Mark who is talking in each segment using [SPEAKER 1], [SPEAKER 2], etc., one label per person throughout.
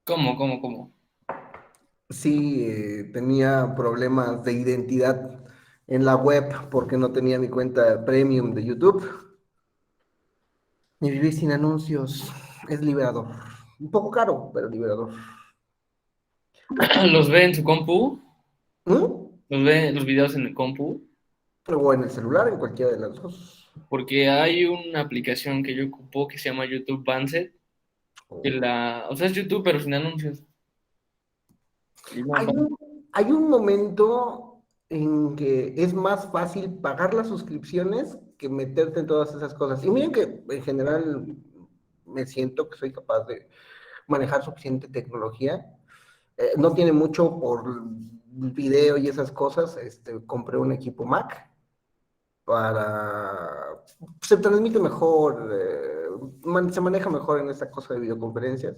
[SPEAKER 1] ¿Cómo?
[SPEAKER 2] Sí, tenía problemas de identidad en la web porque no tenía mi cuenta premium de YouTube. Y vivir sin anuncios es liberador. Un poco caro, pero liberador.
[SPEAKER 1] ¿Los ve en su compu?
[SPEAKER 2] ¿Mm?
[SPEAKER 1] ¿Los ve los videos en el compu?
[SPEAKER 2] O en el celular, en cualquiera de las dos.
[SPEAKER 1] Porque hay una aplicación que yo ocupo que se llama YouTube Banset, o sea, es YouTube pero sin anuncios. Y no,
[SPEAKER 2] Hay un, hay un momento en que es más fácil pagar las suscripciones que meterte en todas esas cosas. Y miren que en general me siento que soy capaz de manejar suficiente tecnología. No tiene mucho por video y esas cosas. Compré un equipo Mac para... Se transmite mejor, se maneja mejor en esta cosa de videoconferencias.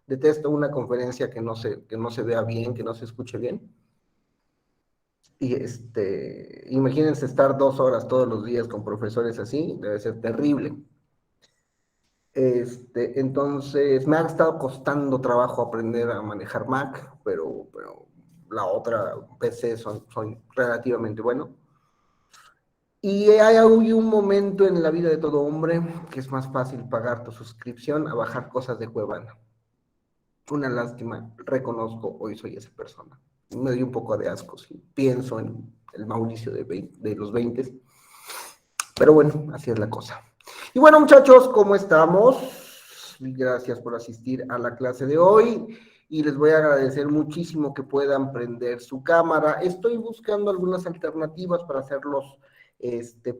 [SPEAKER 2] Detesto una conferencia que no se vea bien, que no se escuche bien. Y imagínense estar 2 horas todos los días con profesores así, debe ser terrible. Entonces, me ha estado costando trabajo aprender a manejar Mac, pero la otra PC son relativamente bueno. Y hay un momento en la vida de todo hombre que es más fácil pagar tu suscripción a bajar cosas de Cuevana. Una lástima, reconozco, hoy soy esa persona. Me dio un poco de asco si pienso en el Mauricio de los 20, pero bueno, así es la cosa. Y bueno, muchachos, ¿cómo estamos? Gracias por asistir a la clase de hoy y les voy a agradecer muchísimo que puedan prender su cámara. Estoy buscando algunas alternativas para hacerlos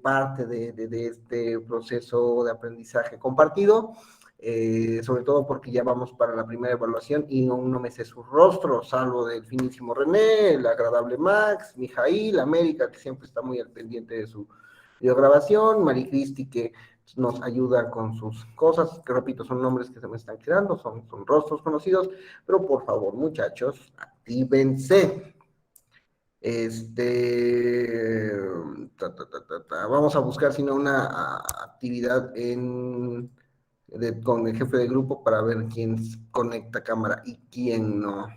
[SPEAKER 2] parte de este proceso de aprendizaje compartido, sobre todo porque ya vamos para la primera evaluación y no me sé sus rostros, salvo del finísimo René, el agradable Max, Mijail, América, que siempre está muy al pendiente de su videograbación, Maricristi, que nos ayuda con sus cosas, que repito, son nombres que se me están quedando, son rostros conocidos, pero por favor, muchachos, actívense. Este, Vamos a buscar, si no, una actividad con el jefe de grupo para ver quién conecta cámara y quién no.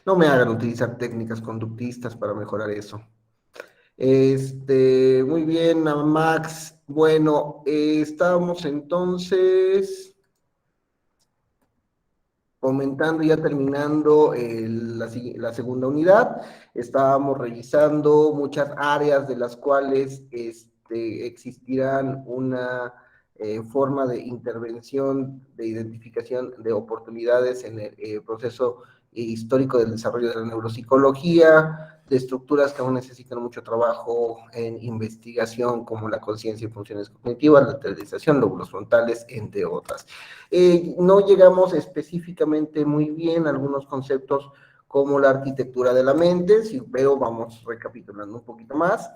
[SPEAKER 2] No me hagan utilizar técnicas conductistas para mejorar eso. Muy bien, Max. Bueno, estábamos entonces comentando, ya terminando la segunda unidad. Estábamos revisando muchas áreas de las cuales existirán una forma de intervención, de identificación de oportunidades en el proceso histórico del desarrollo de la neuropsicología, de estructuras que aún necesitan mucho trabajo en investigación, como la conciencia y funciones cognitivas, la lateralización, lóbulos frontales, entre otras. No llegamos específicamente muy bien a algunos conceptos como la arquitectura de la mente. Si veo, vamos recapitulando un poquito más.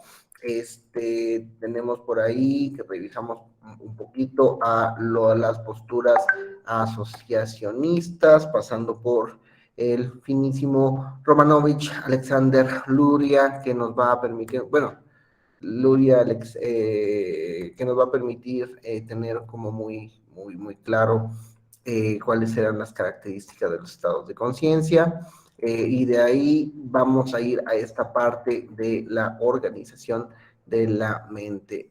[SPEAKER 2] Tenemos por ahí que revisamos un poquito las posturas asociacionistas, pasando por el finísimo Romanovich Alexander Luria, que nos va a permitir, bueno, Luria Alex, que nos va a permitir tener como muy claro cuáles eran las características de los estados de conciencia, y de ahí vamos a ir a esta parte de la organización de la mente.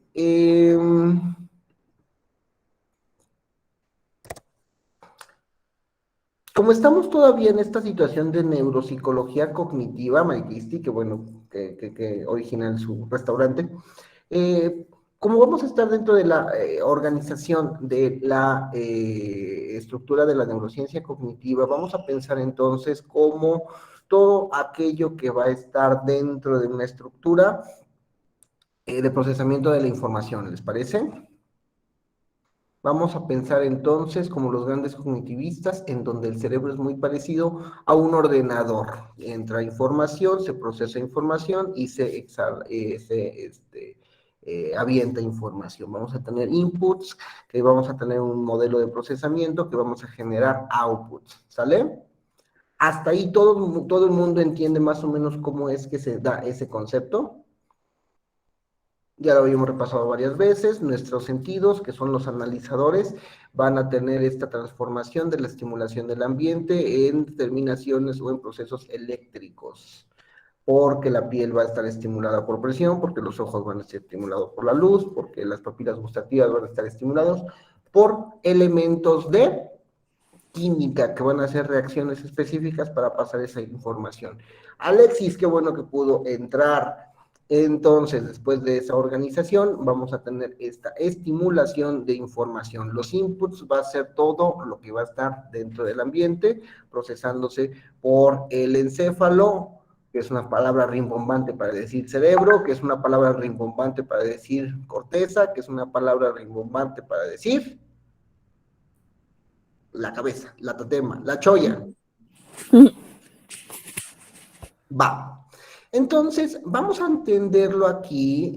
[SPEAKER 2] Como estamos todavía en esta situación de neuropsicología cognitiva, Maricristi, que bueno, que origina su restaurante, eh, como vamos a estar dentro de la organización de la estructura de la neurociencia cognitiva, vamos a pensar entonces cómo todo aquello que va a estar dentro de una estructura de procesamiento de la información, ¿les parece? Vamos a pensar entonces como los grandes cognitivistas, en donde el cerebro es muy parecido a un ordenador. Entra información, se procesa información y se avienta información. Vamos a tener inputs, que vamos a tener un modelo de procesamiento, que vamos a generar outputs. ¿Sale? Hasta ahí todo el mundo entiende más o menos cómo es que se da ese concepto. Ya lo habíamos repasado varias veces, nuestros sentidos, que son los analizadores, van a tener esta transformación de la estimulación del ambiente en determinaciones o en procesos eléctricos, porque la piel va a estar estimulada por presión, porque los ojos van a estar estimulados por la luz, porque las papilas gustativas van a estar estimulados por elementos de química que van a hacer reacciones específicas para pasar esa información. Alexis, qué bueno que pudo entrar. Entonces, después de esa organización, vamos a tener esta estimulación de información. Los inputs va a ser todo lo que va a estar dentro del ambiente, procesándose por el encéfalo, que es una palabra rimbombante para decir cerebro, que es una palabra rimbombante para decir corteza, que es una palabra rimbombante para decir la cabeza, la tatema, la choya. Va. Entonces, vamos a entenderlo aquí,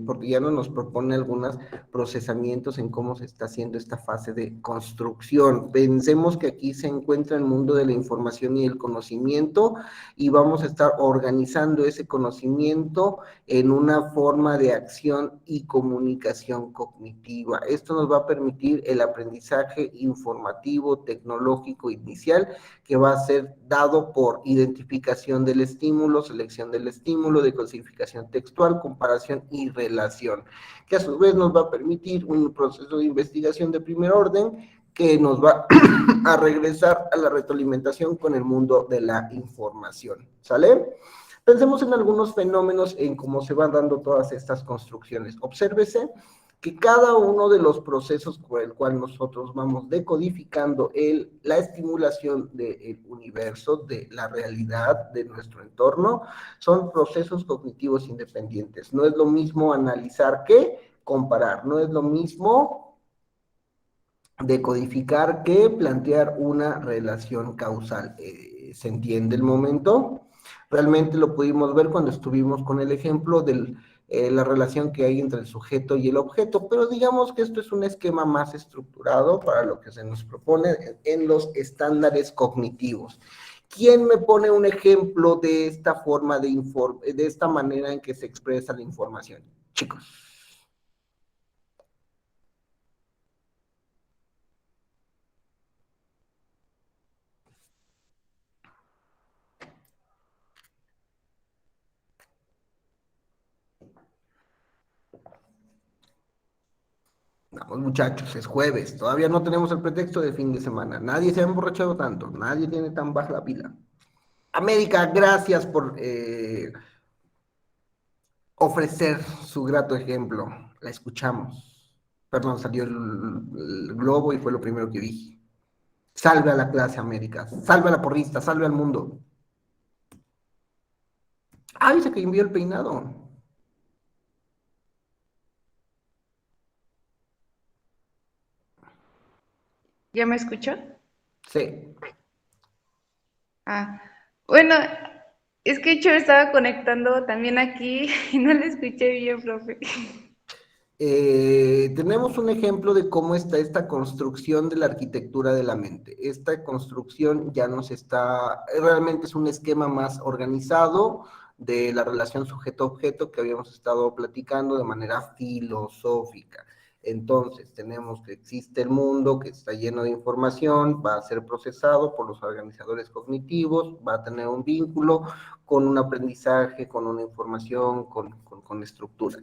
[SPEAKER 2] porque ya no nos propone algunos procesamientos en cómo se está haciendo esta fase de construcción. Pensemos que aquí se encuentra el mundo de la información y el conocimiento y vamos a estar organizando ese conocimiento en una forma de acción y comunicación cognitiva. Esto nos va a permitir el aprendizaje informativo, tecnológico inicial que va a ser dado por identificación del estímulo, selección del estímulo, decodificación textual, comparación y relación, que a su vez nos va a permitir un proceso de investigación de primer orden que nos va a regresar a la retroalimentación con el mundo de la información. ¿Sale? Pensemos en algunos fenómenos en cómo se van dando todas estas construcciones. Obsérvese que cada uno de los procesos por el cual nosotros vamos decodificando la estimulación del universo, de la realidad, de nuestro entorno, son procesos cognitivos independientes. No es lo mismo analizar que comparar, no es lo mismo decodificar que plantear una relación causal. ¿Se entiende el momento? Realmente lo pudimos ver cuando estuvimos con el ejemplo de la relación que hay entre el sujeto y el objeto, pero digamos que esto es un esquema más estructurado para lo que se nos propone en los estándares cognitivos. ¿Quién me pone un ejemplo de esta forma de esta manera en que se expresa la información? Chicos. Vamos, muchachos, es jueves. Todavía no tenemos el pretexto de fin de semana. Nadie se ha emborrachado tanto. Nadie tiene tan baja la pila. América, gracias por ofrecer su grato ejemplo. La escuchamos. Perdón, salió el globo y fue lo primero que vi. Salve a la clase, América. Salve a la porrista. Salve al mundo. Ah, dice que envió el peinado.
[SPEAKER 3] ¿Ya me escuchó?
[SPEAKER 2] Sí.
[SPEAKER 3] Ah, bueno, es que yo estaba conectando también aquí y no le escuché bien, profe.
[SPEAKER 2] Tenemos un ejemplo de cómo está esta construcción de la arquitectura de la mente. Esta construcción ya nos está, realmente es un esquema más organizado de la relación sujeto-objeto que habíamos estado platicando de manera filosófica. Entonces, tenemos que existe el mundo que está lleno de información, va a ser procesado por los organizadores cognitivos, va a tener un vínculo con un aprendizaje, con una información, con estructura,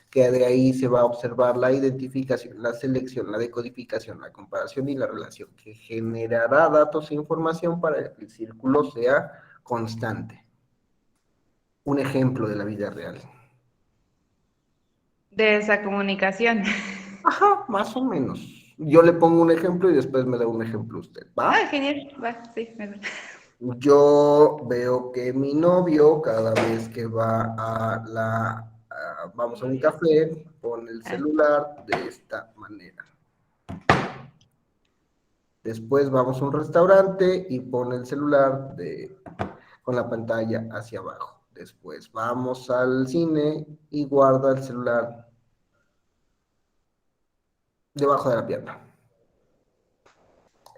[SPEAKER 2] que de ahí se va a observar la identificación, la selección, la decodificación, la comparación y la relación, que generará datos e información para que el círculo sea constante. Un ejemplo de la vida real.
[SPEAKER 3] De esa comunicación.
[SPEAKER 2] Ajá, más o menos. Yo le pongo un ejemplo y después me da un ejemplo usted,
[SPEAKER 3] Ah,
[SPEAKER 2] ¿va?
[SPEAKER 3] genial, va, sí, mejor.
[SPEAKER 2] Yo veo que mi novio, cada vez que va vamos a un café, pone el
[SPEAKER 3] Ah,
[SPEAKER 2] celular de esta manera. Después vamos a un restaurante y pone el celular con la pantalla hacia abajo. Después vamos al cine y guarda el celular debajo de la pierna.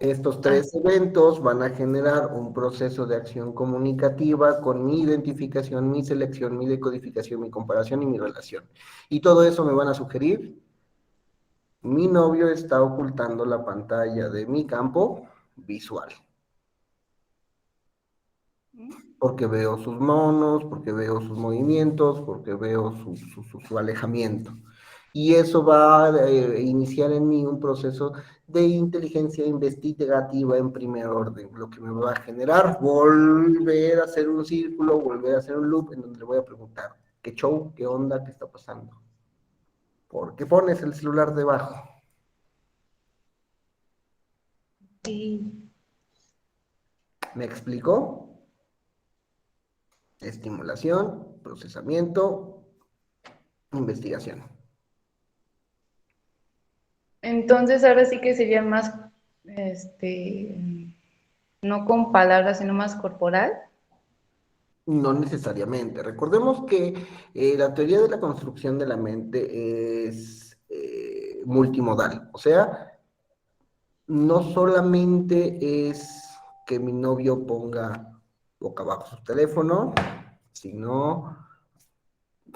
[SPEAKER 2] Estos tres eventos van a generar un proceso de acción comunicativa con mi identificación, mi selección, mi decodificación, mi comparación y mi relación. Y todo eso me van a sugerir, mi novio está ocultando la pantalla de mi campo visual. Porque veo sus monos, porque veo sus movimientos, porque veo su alejamiento. Y eso va a iniciar en mí un proceso de inteligencia investigativa en primer orden, lo que me va a generar volver a hacer un círculo, volver a hacer un loop en donde le voy a preguntar, ¿qué show? ¿Qué onda? ¿Qué está pasando? ¿Por qué pones el celular debajo?
[SPEAKER 3] Sí.
[SPEAKER 2] ¿Me explicó? Estimulación, procesamiento, investigación.
[SPEAKER 3] Entonces ahora sí que sería más, este, no con palabras, sino más corporal.
[SPEAKER 2] No necesariamente. Recordemos que la teoría de la construcción de la mente es multimodal. O sea, no solamente es que mi novio ponga boca abajo su teléfono, sino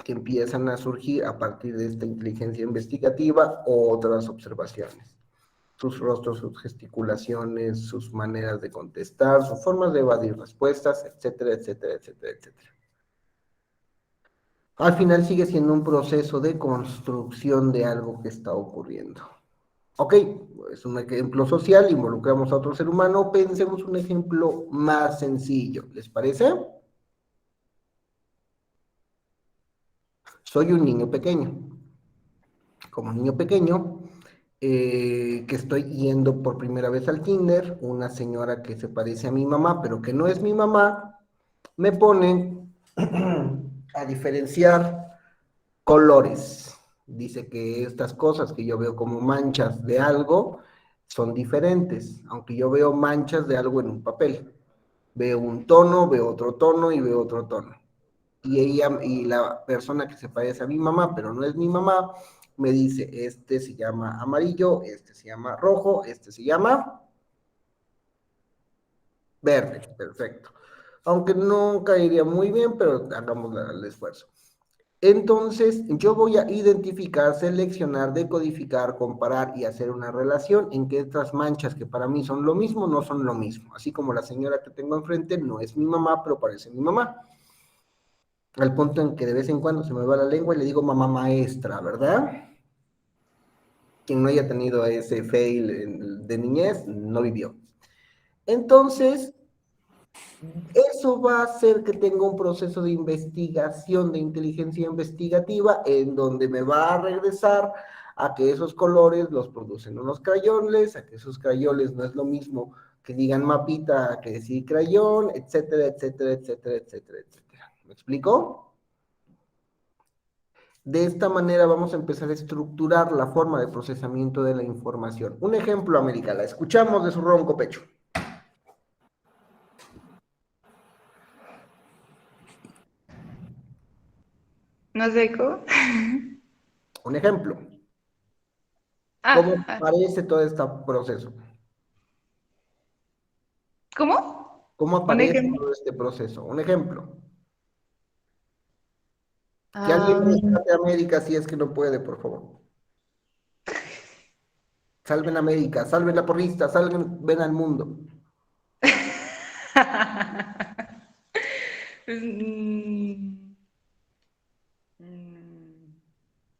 [SPEAKER 2] que empiezan a surgir a partir de esta inteligencia investigativa otras observaciones. Sus rostros, sus gesticulaciones, sus maneras de contestar, sus formas de evadir respuestas, etcétera, etcétera, etcétera, etcétera. Al final sigue siendo un proceso de construcción de algo que está ocurriendo. Ok, es un ejemplo social, involucramos a otro ser humano, pensemos un ejemplo más sencillo, ¿les parece? Soy un niño pequeño. Como niño pequeño, que estoy yendo por primera vez al kinder, una señora que se parece a mi mamá, pero que no es mi mamá, me pone a diferenciar colores. Dice que estas cosas que yo veo como manchas de algo son diferentes, aunque yo veo manchas de algo en un papel. Veo un tono, veo otro tono y veo otro tono. Y ella y la persona que se parece a mi mamá, pero no es mi mamá, me dice, este se llama amarillo, este se llama rojo, este se llama verde. Perfecto. Aunque no caería muy bien, pero hagamos el esfuerzo. Entonces, yo voy a identificar, seleccionar, decodificar, comparar y hacer una relación en que estas manchas que para mí son lo mismo, no son lo mismo. Así como la señora que tengo enfrente no es mi mamá, pero parece mi mamá. Al punto en que de vez en cuando se me va la lengua y le digo mamá maestra, ¿verdad? Quien no haya tenido ese fail de niñez, no vivió. Entonces, eso va a hacer que tenga un proceso de investigación, de inteligencia investigativa, en donde me va a regresar a que esos colores los producen unos crayones, a que esos crayones no es lo mismo que digan mapita que decir crayón, etcétera, etcétera, etcétera, etcétera, etcétera. ¿Me explico? De esta manera vamos a empezar a estructurar la forma de procesamiento de la información. Un ejemplo, América, la escuchamos de su ronco pecho.
[SPEAKER 3] ¿No sé cómo?
[SPEAKER 2] Un ejemplo. ¿Cómo
[SPEAKER 3] Ah,
[SPEAKER 2] aparece todo este proceso?
[SPEAKER 3] ¿cómo?
[SPEAKER 2] ¿Cómo
[SPEAKER 3] ¿Un
[SPEAKER 2] aparece
[SPEAKER 3] ejemplo?
[SPEAKER 2] todo este proceso? Un ejemplo. Que alguien
[SPEAKER 3] Ah,
[SPEAKER 2] rescate a América si es que no puede, por favor. Salven a América, salven la porrista, salven, ven al mundo.
[SPEAKER 3] pues,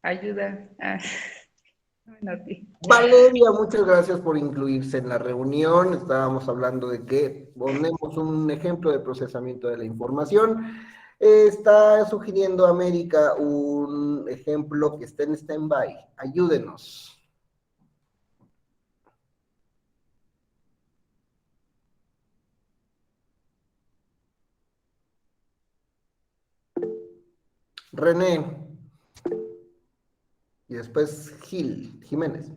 [SPEAKER 3] ayuda. Bueno, sí.
[SPEAKER 2] Valeria, muchas gracias por incluirse en la reunión. Estábamos hablando de que ponemos un ejemplo de procesamiento de la información. Está sugiriendo América un ejemplo que está en stand-by. Ayúdenos. René. Y después Gil, Jiménez.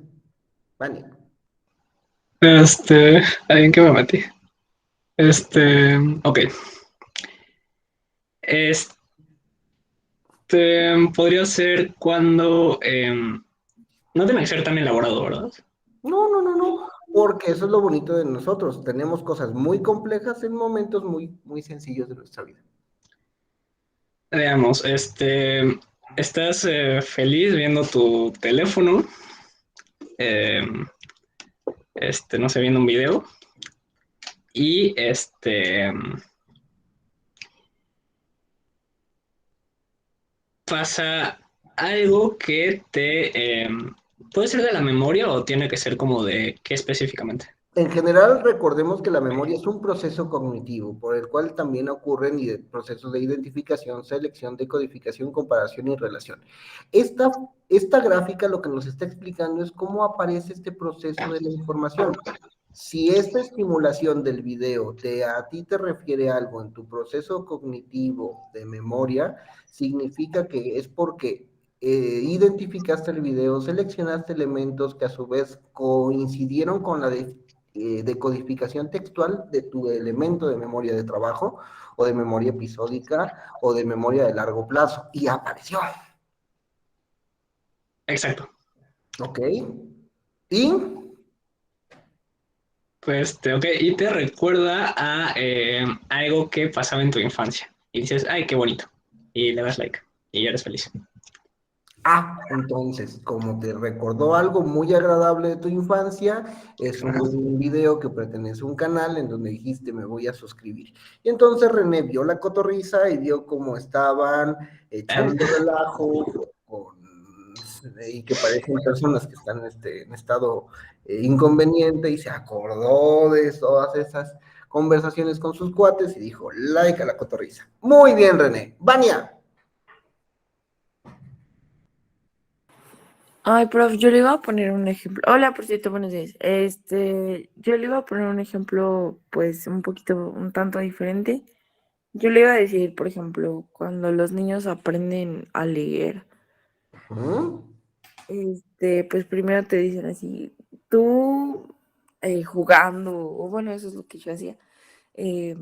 [SPEAKER 2] Vani.
[SPEAKER 4] Ahí en qué me metí. Ok. Este podría ser cuando no tiene que ser tan elaborado, ¿verdad?
[SPEAKER 2] No, no, no, no. porque eso es lo bonito de nosotros. Tenemos cosas muy complejas en momentos muy, muy sencillos de nuestra vida.
[SPEAKER 4] Veamos, estás feliz viendo tu teléfono, eh, no sé, viendo un video y pasa algo que puede ser de la memoria o tiene que ser como de qué específicamente.
[SPEAKER 2] En general, recordemos que la memoria es un proceso cognitivo por el cual también ocurren procesos de identificación, selección, decodificación, comparación y relación. Esta gráfica lo que nos está explicando es cómo aparece este proceso de la información. Si esta estimulación del video a ti te refiere a algo en tu proceso cognitivo de memoria, significa que es porque identificaste el video, seleccionaste elementos que a su vez coincidieron con la decodificación textual de tu elemento de memoria de trabajo o de memoria episódica o de memoria de largo plazo y apareció.
[SPEAKER 4] Exacto.
[SPEAKER 2] ¿Ok? Y
[SPEAKER 4] Pues, ok, y te recuerda a algo que pasaba en tu infancia. Y dices, ay, qué bonito. Y le das like. Y ya eres feliz.
[SPEAKER 2] entonces, como te recordó algo muy agradable de tu infancia, es
[SPEAKER 4] Ajá.
[SPEAKER 2] un video que pertenece a un canal en donde dijiste me voy a suscribir. Y entonces René vio la cotorriza y vio cómo estaban echando relajo y que parecen personas que están en estado inconveniente y se acordó de todas esas conversaciones con sus cuates y dijo like a la cotorriza. Muy bien, René. Vania.
[SPEAKER 5] Ay, prof, yo le iba a poner un ejemplo. Hola, por cierto, buenos días. Yo le iba a poner un ejemplo, pues, un poquito, un tanto diferente. Yo le iba a decir, por ejemplo, cuando los niños aprenden a leer,
[SPEAKER 2] ¿Mm?
[SPEAKER 5] pues primero te dicen así, tú jugando, o bueno, eso es lo que yo hacía, eh,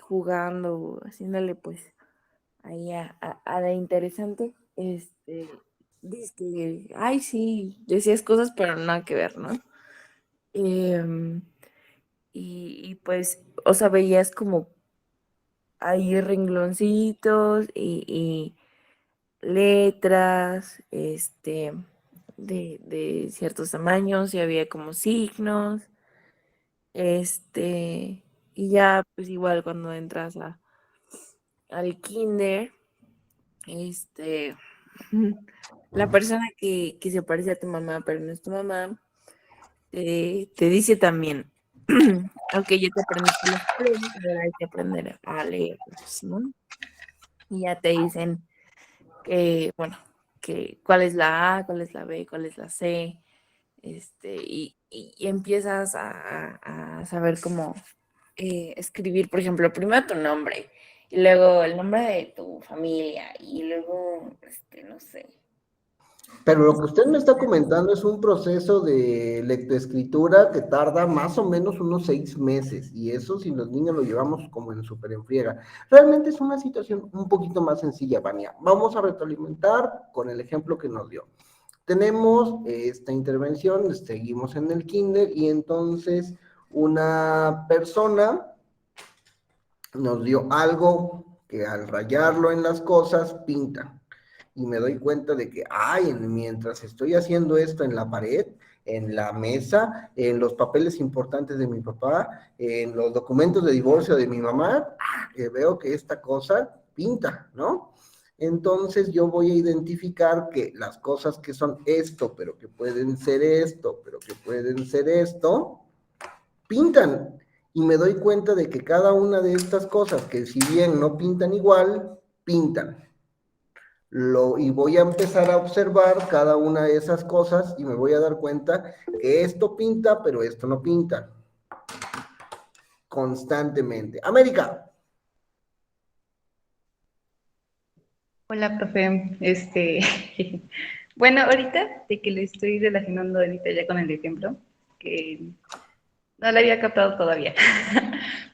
[SPEAKER 5] jugando, haciéndole pues ahí a la interesante, dices que, ay, sí, decías cosas, pero nada que ver, ¿no? Em, y pues, o sea, veías como ahí rengloncitos y letras, de ciertos tamaños, y había como signos, y ya, pues igual cuando entras al kinder, este, la persona que se parece a tu mamá, pero no es tu mamá, te dice también, ok, ya te aprendiste los colores, ahora hay que aprender a leerlos, ¿no? Y ya te dicen que, bueno, que cuál es la A, cuál es la B, cuál es la C, y empiezas a saber cómo escribir, por ejemplo, primero tu nombre, y luego el nombre de tu familia, y luego, no sé.
[SPEAKER 2] Pero lo que usted me está comentando es un proceso de lectoescritura que tarda más o menos unos 6 meses, y eso si los niños lo llevamos como en súper en friega. Realmente es una situación un poquito más sencilla, Vania. Vamos a retroalimentar con el ejemplo que nos dio. Tenemos esta intervención, seguimos en el kinder, y entonces una persona nos dio algo que al rayarlo en las cosas pinta. Y me doy cuenta de que, ay, mientras estoy haciendo esto en la pared, en la mesa, en los papeles importantes de mi papá, en los documentos de divorcio de mi mamá, veo que esta cosa pinta, ¿no? Entonces yo voy a identificar que las cosas que son esto, pero que pueden ser esto, pero que pueden ser esto, pintan. Y me doy cuenta de que cada una de estas cosas, que si bien no pintan igual, pintan. Y voy a empezar a observar cada una de esas cosas y me voy a dar cuenta que esto pinta, pero esto no pinta. Constantemente. América.
[SPEAKER 3] Hola, profe. Bueno, ahorita de que le estoy relacionando ahorita ya con el ejemplo, que no lo había captado todavía.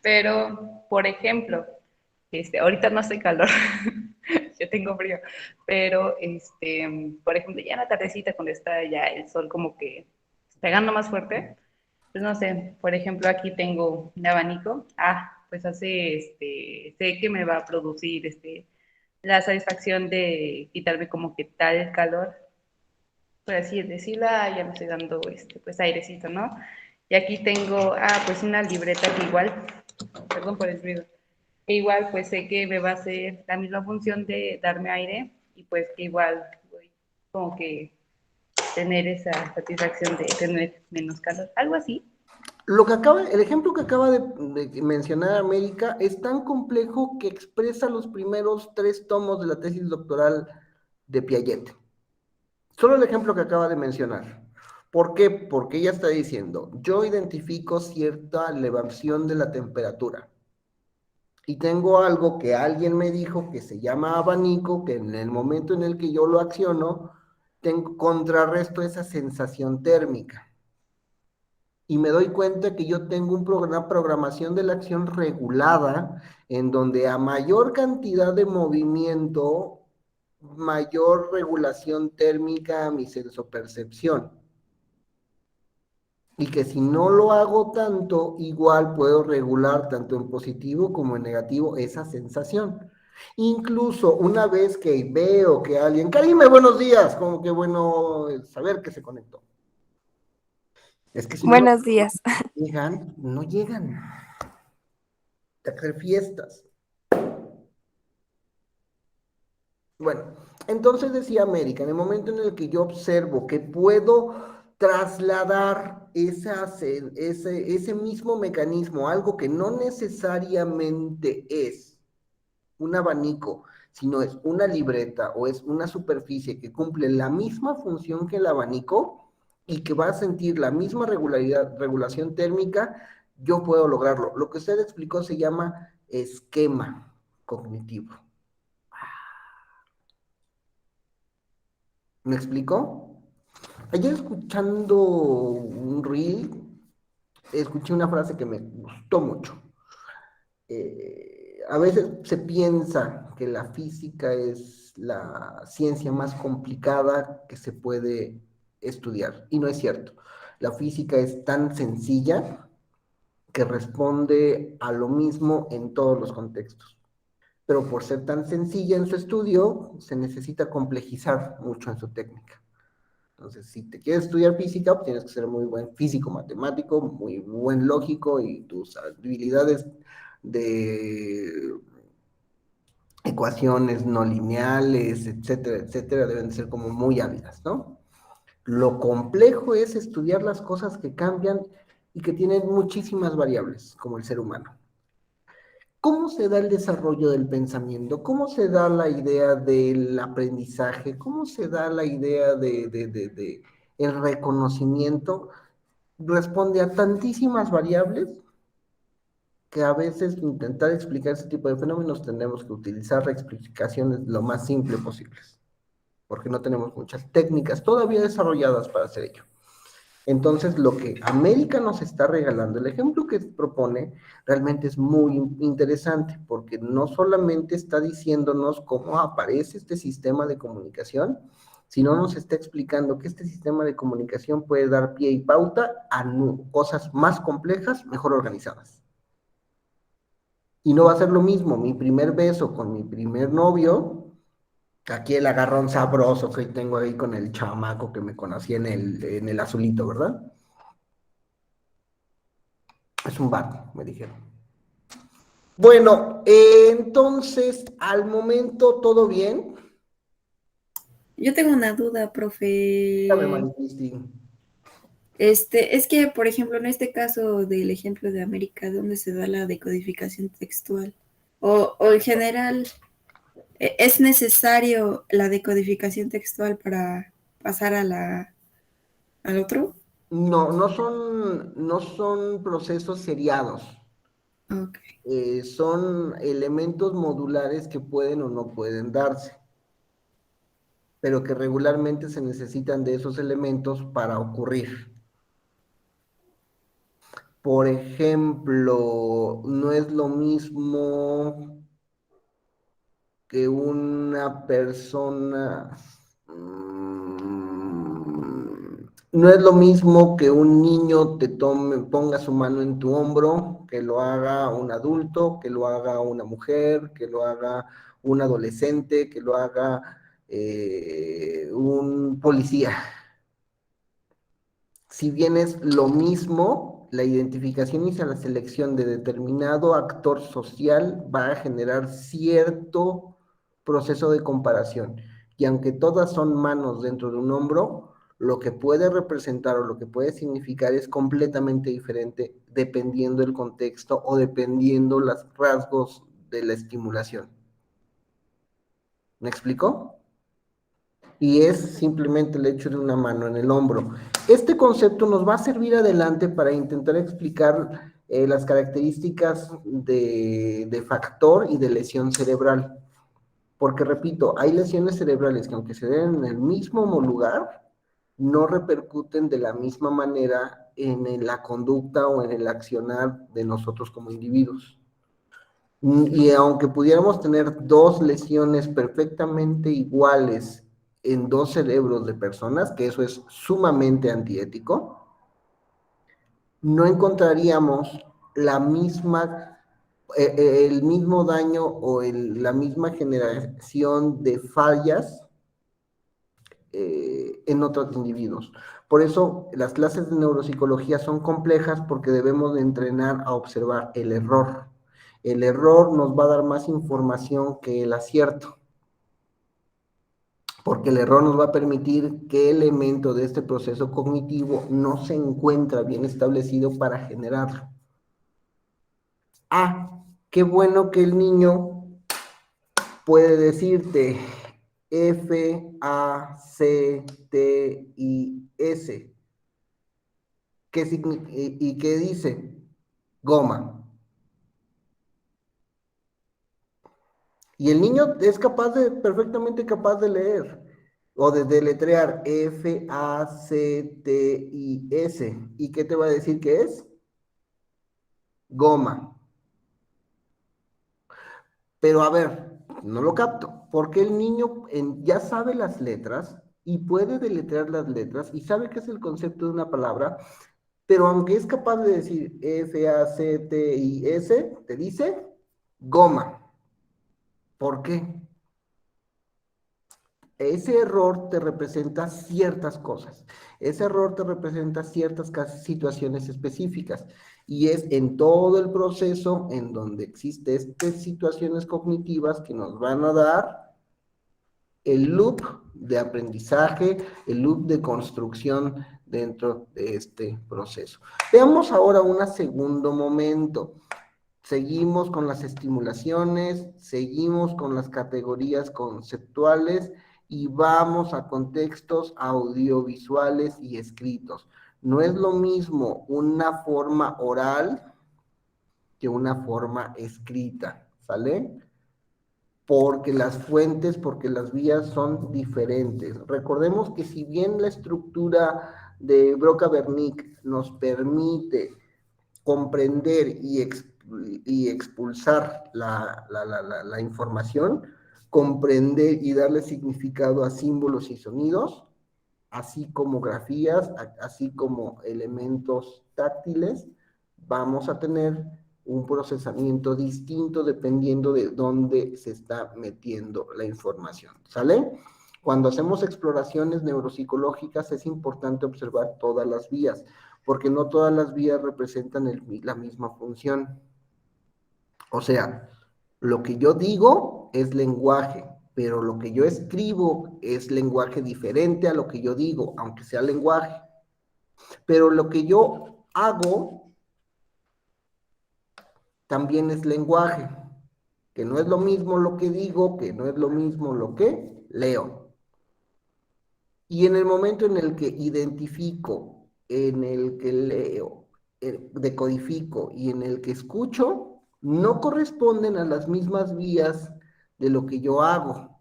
[SPEAKER 3] Pero, por ejemplo, ahorita no hace calor, yo tengo frío, pero, por ejemplo, ya en la tardecita cuando está ya el sol como que pegando más fuerte, pues no sé, por ejemplo, aquí tengo un abanico. Pues hace, sé que me va a producir, la satisfacción de quitarme como que tal calor, por así decirlo. Ya me estoy dando, pues airecito, ¿no? Y aquí tengo, pues una libreta que igual, perdón por el ruido, que igual pues sé que me va a hacer la misma función de darme aire y pues que igual voy como que tener esa satisfacción de tener menos calor, algo así.
[SPEAKER 2] El ejemplo que acaba de mencionar América es tan complejo que expresa los primeros 3 tomos de la tesis doctoral de Piaget. Solo el ejemplo que acaba de mencionar. ¿Por qué? Porque ella está diciendo, yo identifico cierta elevación de la temperatura y tengo algo que alguien me dijo que se llama abanico, que en el momento en el que yo lo acciono, contrarresto esa sensación térmica. Y me doy cuenta que yo tengo una programación de la acción regulada, en donde a mayor cantidad de movimiento, mayor regulación térmica a mi sensopercepción. Y que si no lo hago tanto, igual puedo regular tanto en positivo como en negativo esa sensación. Incluso una vez que veo que alguien, Karime, buenos días, como que bueno saber que se conectó. Es que si no
[SPEAKER 5] Buenos días.
[SPEAKER 2] llegan, no llegan. De hacer fiestas. Bueno, entonces decía América, en el momento en el que yo observo que puedo trasladar ese mismo mecanismo, algo que no necesariamente es un abanico, sino es una libreta o es una superficie que cumple la misma función que el abanico y que va a sentir la misma regulación térmica, yo puedo lograrlo. Lo que usted explicó se llama esquema cognitivo. ¿Me explicó? Ayer escuchando un reel, escuché una frase que me gustó mucho. A veces se piensa que la física es la ciencia más complicada que se puede estudiar, y no es cierto. La física es tan sencilla que responde a lo mismo en todos los contextos. Pero por ser tan sencilla en su estudio, se necesita complejizar mucho en su técnica. Entonces, si te quieres estudiar física, pues tienes que ser muy buen físico matemático, muy buen lógico, y tus habilidades de ecuaciones no lineales, etcétera, etcétera, deben ser como muy hábiles, ¿no? Lo complejo es estudiar las cosas que cambian y que tienen muchísimas variables, como el ser humano. ¿Cómo se da el desarrollo del pensamiento? ¿Cómo se da la idea del aprendizaje? ¿Cómo se da la idea de el reconocimiento? Responde a tantísimas variables que a veces intentar explicar ese tipo de fenómenos tenemos que utilizar explicaciones lo más simple posibles, porque no tenemos muchas técnicas todavía desarrolladas para hacer ello. Entonces, lo que América nos está regalando, el ejemplo que propone, realmente es muy interesante, porque no solamente está diciéndonos cómo aparece este sistema de comunicación, sino nos está explicando que este sistema de comunicación puede dar pie y pauta a cosas más complejas, mejor organizadas. Y no va a ser lo mismo mi primer beso con mi primer novio, aquí el agarrón sabroso que tengo ahí con el chamaco que me conocí en el azulito, ¿verdad? Es un bar, me dijeron. Bueno, entonces, al momento, ¿todo bien?
[SPEAKER 5] Yo tengo una duda,
[SPEAKER 2] Dígame,
[SPEAKER 5] profe.
[SPEAKER 2] Maricristi.
[SPEAKER 5] Es que, por ejemplo, en este caso del ejemplo de América, ¿dónde se da la decodificación textual? O en general, ¿es necesario la decodificación textual para pasar al otro?
[SPEAKER 2] No, no son procesos seriados.
[SPEAKER 5] Ok.
[SPEAKER 2] Son elementos modulares que pueden o no pueden darse, pero que regularmente se necesitan de esos elementos para ocurrir. Por ejemplo, no es lo mismo que una persona, No es lo mismo que un niño ponga su mano en tu hombro, que lo haga un adulto, que lo haga una mujer, que lo haga un adolescente, que lo haga un policía. Si bien es lo mismo, la identificación y la selección de determinado actor social va a generar cierto proceso de comparación. Y aunque todas son manos dentro de un hombro, lo que puede representar o lo que puede significar es completamente diferente dependiendo del contexto o dependiendo los rasgos de la estimulación. ¿Me explico? Y es simplemente el hecho de una mano en el hombro. Este concepto nos va a servir adelante para intentar explicar las características de factor y de lesión cerebral. Porque, repito, hay lesiones cerebrales que aunque se den en el mismo lugar, no repercuten de la misma manera en la conducta o en el accionar de nosotros como individuos. Y aunque pudiéramos tener dos lesiones perfectamente iguales en dos cerebros de personas, que eso es sumamente antiético, no encontraríamos la misma, el mismo daño o la misma generación de fallas en otros individuos. Por eso las clases de neuropsicología son complejas porque debemos de entrenar a observar el error. El error nos va a dar más información que el acierto, porque el error nos va a permitir qué elemento de este proceso cognitivo no se encuentra bien establecido para generarlo. Ah, qué bueno que el niño puede decirte F, A, C, T, I, S. ¿Y qué dice? Goma. Y el niño es perfectamente capaz de leer o de deletrear F, A, C, T, I, S. ¿Y qué te va a decir que es? Goma. Pero a ver, no lo capto. Porque el niño ya sabe las letras y puede deletrear las letras y sabe qué es el concepto de una palabra, pero aunque es capaz de decir F, A, C, T, I, S, te dice goma. ¿Por qué? Ese error te representa ciertas cosas. Ese error te representa ciertas situaciones específicas. Y es en todo el proceso en donde existen estas situaciones cognitivas que nos van a dar el loop de aprendizaje, el loop de construcción dentro de este proceso. Veamos ahora un segundo momento. Seguimos con las estimulaciones, seguimos con las categorías conceptuales y vamos a contextos audiovisuales y escritos. No es lo mismo una forma oral que una forma escrita, ¿sale? Porque las fuentes, porque las vías son diferentes. Recordemos que si bien la estructura de Broca-Wernicke nos permite comprender y expulsar la información, comprender y darle significado a símbolos y sonidos, así como grafías, así como elementos táctiles, vamos a tener un procesamiento distinto dependiendo de dónde se está metiendo la información, ¿sale? Cuando hacemos exploraciones neuropsicológicas es importante observar todas las vías, porque no todas las vías representan la misma función. O sea, lo que yo digo es lenguaje, pero lo que yo escribo es lenguaje diferente a lo que yo digo, aunque sea lenguaje. Pero lo que yo hago también es lenguaje, que no es lo mismo lo que digo, que no es lo mismo lo que leo. Y en el momento en el que identifico, en el que leo, decodifico y en el que escucho, no corresponden a las mismas vías de lo que yo hago,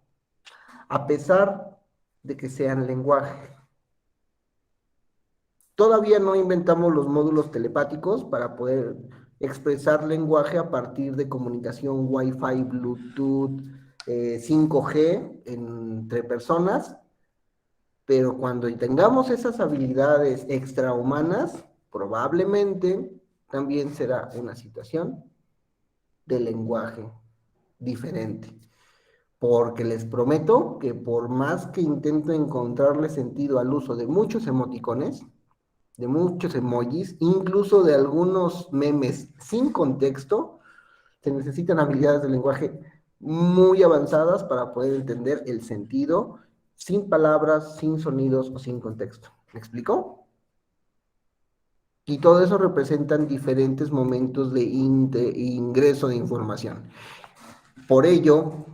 [SPEAKER 2] a pesar de que sean lenguaje. Todavía no inventamos los módulos telepáticos para poder expresar lenguaje a partir de comunicación Wi-Fi, Bluetooth, 5G entre personas, Pero cuando tengamos esas habilidades extrahumanas, probablemente también será una situación de lenguaje diferente. Porque les prometo que por más que intento encontrarle sentido al uso de muchos emoticones, de muchos emojis, incluso de algunos memes sin contexto, se necesitan habilidades de lenguaje muy avanzadas para poder entender el sentido sin palabras, sin sonidos o sin contexto. ¿Me explico? Y todo eso representan diferentes momentos de ingreso de información. Por ello,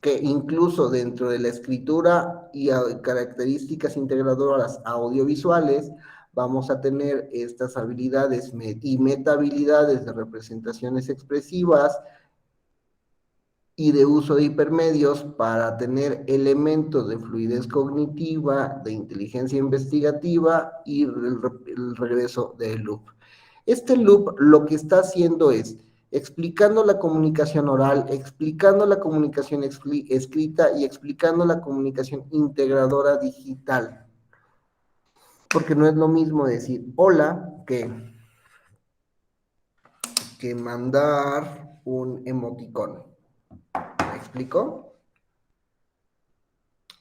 [SPEAKER 2] que incluso dentro de la escritura y características integradoras audiovisuales, vamos a tener estas habilidades y metahabilidades de representaciones expresivas y de uso de hipermedios para tener elementos de fluidez cognitiva, de inteligencia investigativa y el regreso del loop. Este loop lo que está haciendo es explicando la comunicación oral, explicando la comunicación escrita y explicando la comunicación integradora digital. Porque no es lo mismo decir hola que mandar un emoticón. ¿Me explico?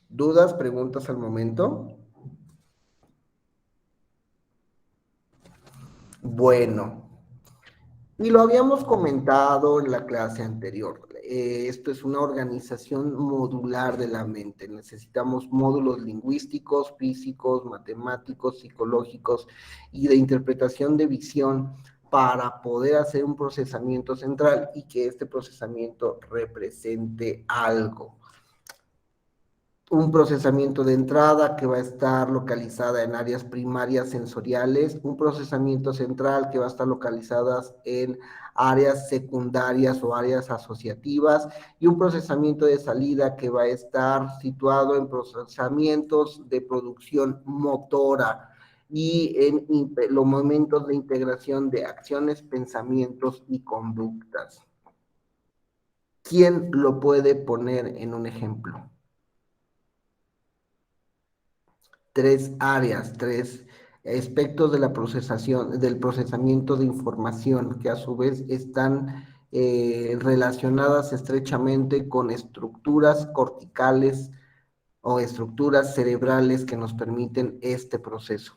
[SPEAKER 2] ¿Dudas, preguntas al momento? Bueno, y lo habíamos comentado en la clase anterior. Esto es una organización modular de la mente. Necesitamos módulos lingüísticos, físicos, matemáticos, psicológicos y de interpretación de visión para poder hacer un procesamiento central y que este procesamiento represente algo. Un procesamiento de entrada que va a estar localizada en áreas primarias sensoriales, un procesamiento central que va a estar localizadas en áreas secundarias o áreas asociativas y un procesamiento de salida que va a estar situado en procesamientos de producción motora y en los momentos de integración de acciones, pensamientos y conductas. ¿Quién lo puede poner en un ejemplo? Tres áreas, tres aspectos de la procesación, del procesamiento de información que a su vez están relacionadas estrechamente con estructuras corticales o estructuras cerebrales que nos permiten este proceso.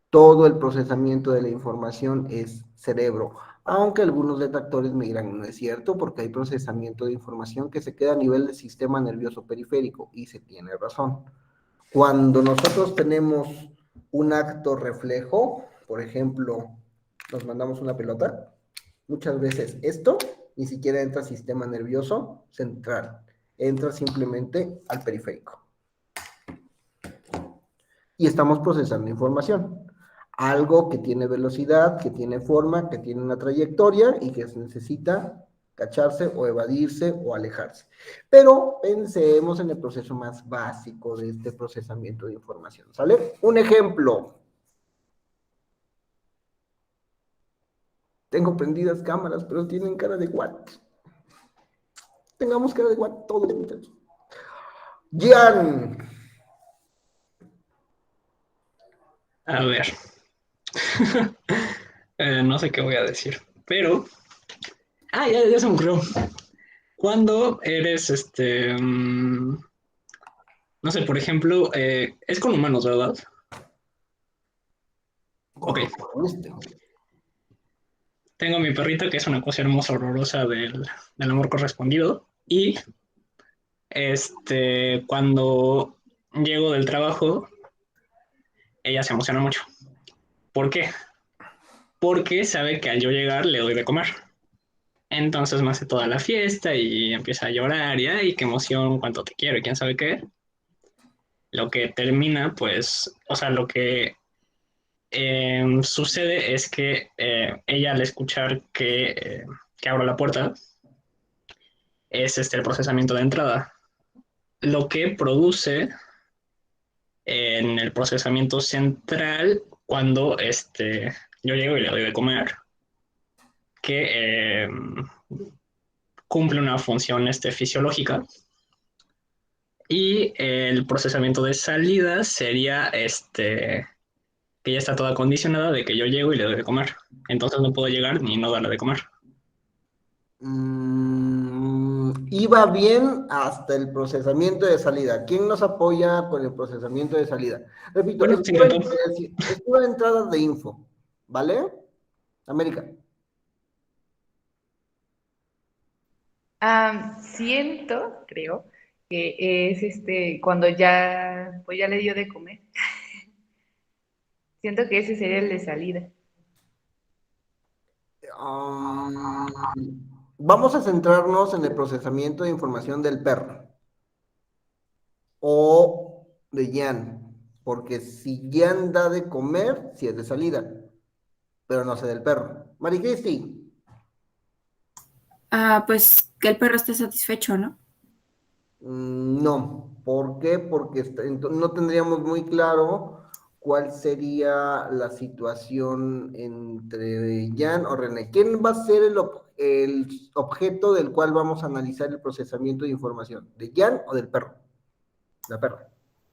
[SPEAKER 2] Todo el procesamiento de la información es cerebro, aunque algunos detractores me dirán, no es cierto, porque hay procesamiento de información que se queda a nivel del sistema nervioso periférico, y se tiene razón. Cuando nosotros tenemos un acto reflejo, por ejemplo, nos mandamos una pelota, muchas veces esto ni siquiera entra al sistema nervioso central, entra simplemente al periférico. Y estamos procesando información. Algo que tiene velocidad, que tiene forma, que tiene una trayectoria y que necesita cacharse o evadirse o alejarse. Pero pensemos en el proceso más básico de este procesamiento de información, ¿sale? Un ejemplo. Tengo prendidas cámaras, pero tienen cara de what. Tengamos cara de what todos, muchachos. Gian.
[SPEAKER 4] A ver. No sé qué voy a decir, pero... ya se me ocurrió. Cuando eres, no sé, por ejemplo, es con humanos, ¿verdad? Ok. Tengo mi perrito, que es una cosa hermosa, horrorosa del amor correspondido. Y cuando llego del trabajo, ella se emociona mucho. ¿Por qué? Porque sabe que al yo llegar le doy de comer. Entonces me hace toda la fiesta y empieza a llorar y ¡ay, qué emoción! ¡Cuánto te quiero! Y quién sabe qué. Lo que termina, pues, o sea, lo que sucede es que ella al escuchar que abro la puerta es el procesamiento de entrada, lo que produce en el procesamiento central cuando yo llego y le doy de comer, que cumple una función fisiológica, Y el procesamiento de salida sería que ya está toda condicionada de que yo llego y le doy de comer. Entonces no puedo llegar ni no darle de comer.
[SPEAKER 2] Iba bien hasta el procesamiento de salida. ¿Quién nos apoya con el procesamiento de salida? Repito,
[SPEAKER 4] Bueno,
[SPEAKER 2] esto
[SPEAKER 4] se intentó.
[SPEAKER 2] estuvo en entradas de info, ¿vale? América.
[SPEAKER 3] Creo, que es cuando ya, pues ya le dio de comer. Siento que ese sería el de salida.
[SPEAKER 2] Um, Vamos a centrarnos en el procesamiento de información del perro o de Jan, porque si Jan da de comer, sí es de salida, pero no sé del perro. Maricristi.
[SPEAKER 6] Pues que el perro esté satisfecho, ¿no?
[SPEAKER 2] No, ¿por qué? Porque no tendríamos muy claro cuál sería la situación entre Jan o René. ¿Quién va a ser el objeto del cual vamos a analizar el procesamiento de información? ¿De Jan o del perro? La perra.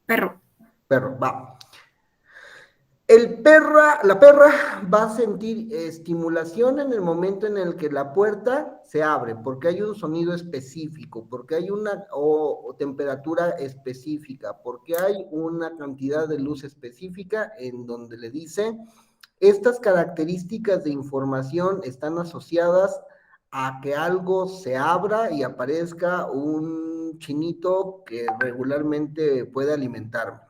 [SPEAKER 6] Perro.
[SPEAKER 2] Perro, va. La perra va a sentir estimulación en el momento en el que la puerta se abre, porque hay un sonido específico, porque hay una temperatura específica, porque hay una cantidad de luz específica en donde le dice, estas características de información están asociadas a que algo se abra y aparezca un chinito que regularmente puede alimentarme.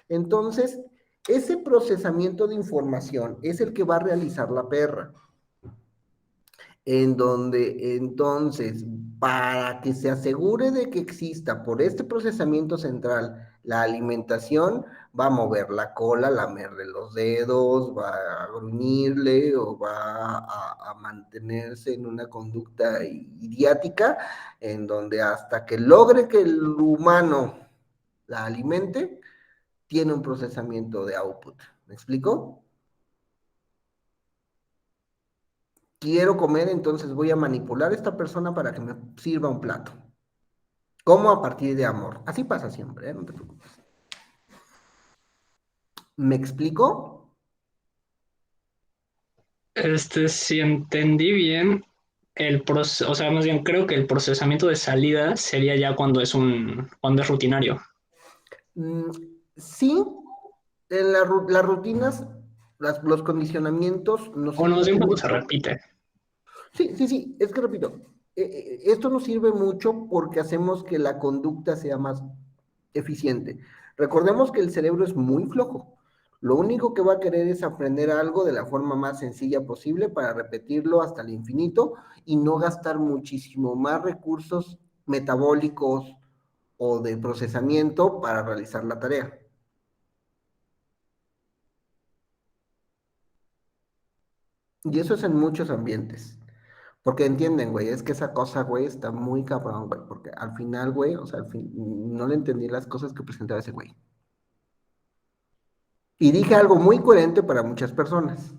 [SPEAKER 2] Entonces, ese procesamiento de información es el que va a realizar la perra, en donde entonces, para que se asegure de que exista por este procesamiento central la alimentación, va a mover la cola, lamerle los dedos, va a gruñirle o va a mantenerse en una conducta idiática, en donde hasta que logre que el humano la alimente, tiene un procesamiento de output. ¿Me explico? Quiero comer, entonces voy a manipular a esta persona para que me sirva un plato. Como a partir de amor. Así pasa siempre, ¿eh? No te preocupes. ¿Me explico?
[SPEAKER 4] Si entendí bien, o sea, más bien creo que el procesamiento de salida sería ya cuando es rutinario.
[SPEAKER 2] Mm, sí, en las rutinas, los condicionamientos nos
[SPEAKER 4] O no, más
[SPEAKER 2] sirven
[SPEAKER 4] bien cuando se
[SPEAKER 2] mucho.
[SPEAKER 4] repite.
[SPEAKER 2] Sí, es que repito, esto nos sirve mucho porque hacemos que la conducta sea más eficiente. Recordemos que el cerebro es muy flojo. Lo único que va a querer es aprender algo de la forma más sencilla posible para repetirlo hasta el infinito y no gastar muchísimo más recursos metabólicos o de procesamiento para realizar la tarea. Y eso es en muchos ambientes. Porque entienden, güey, es que esa cosa, güey, está muy cabrón, güey, porque al final, güey, o sea, al fin, no le entendí las cosas que presentaba ese güey. Y dije algo muy coherente para muchas personas.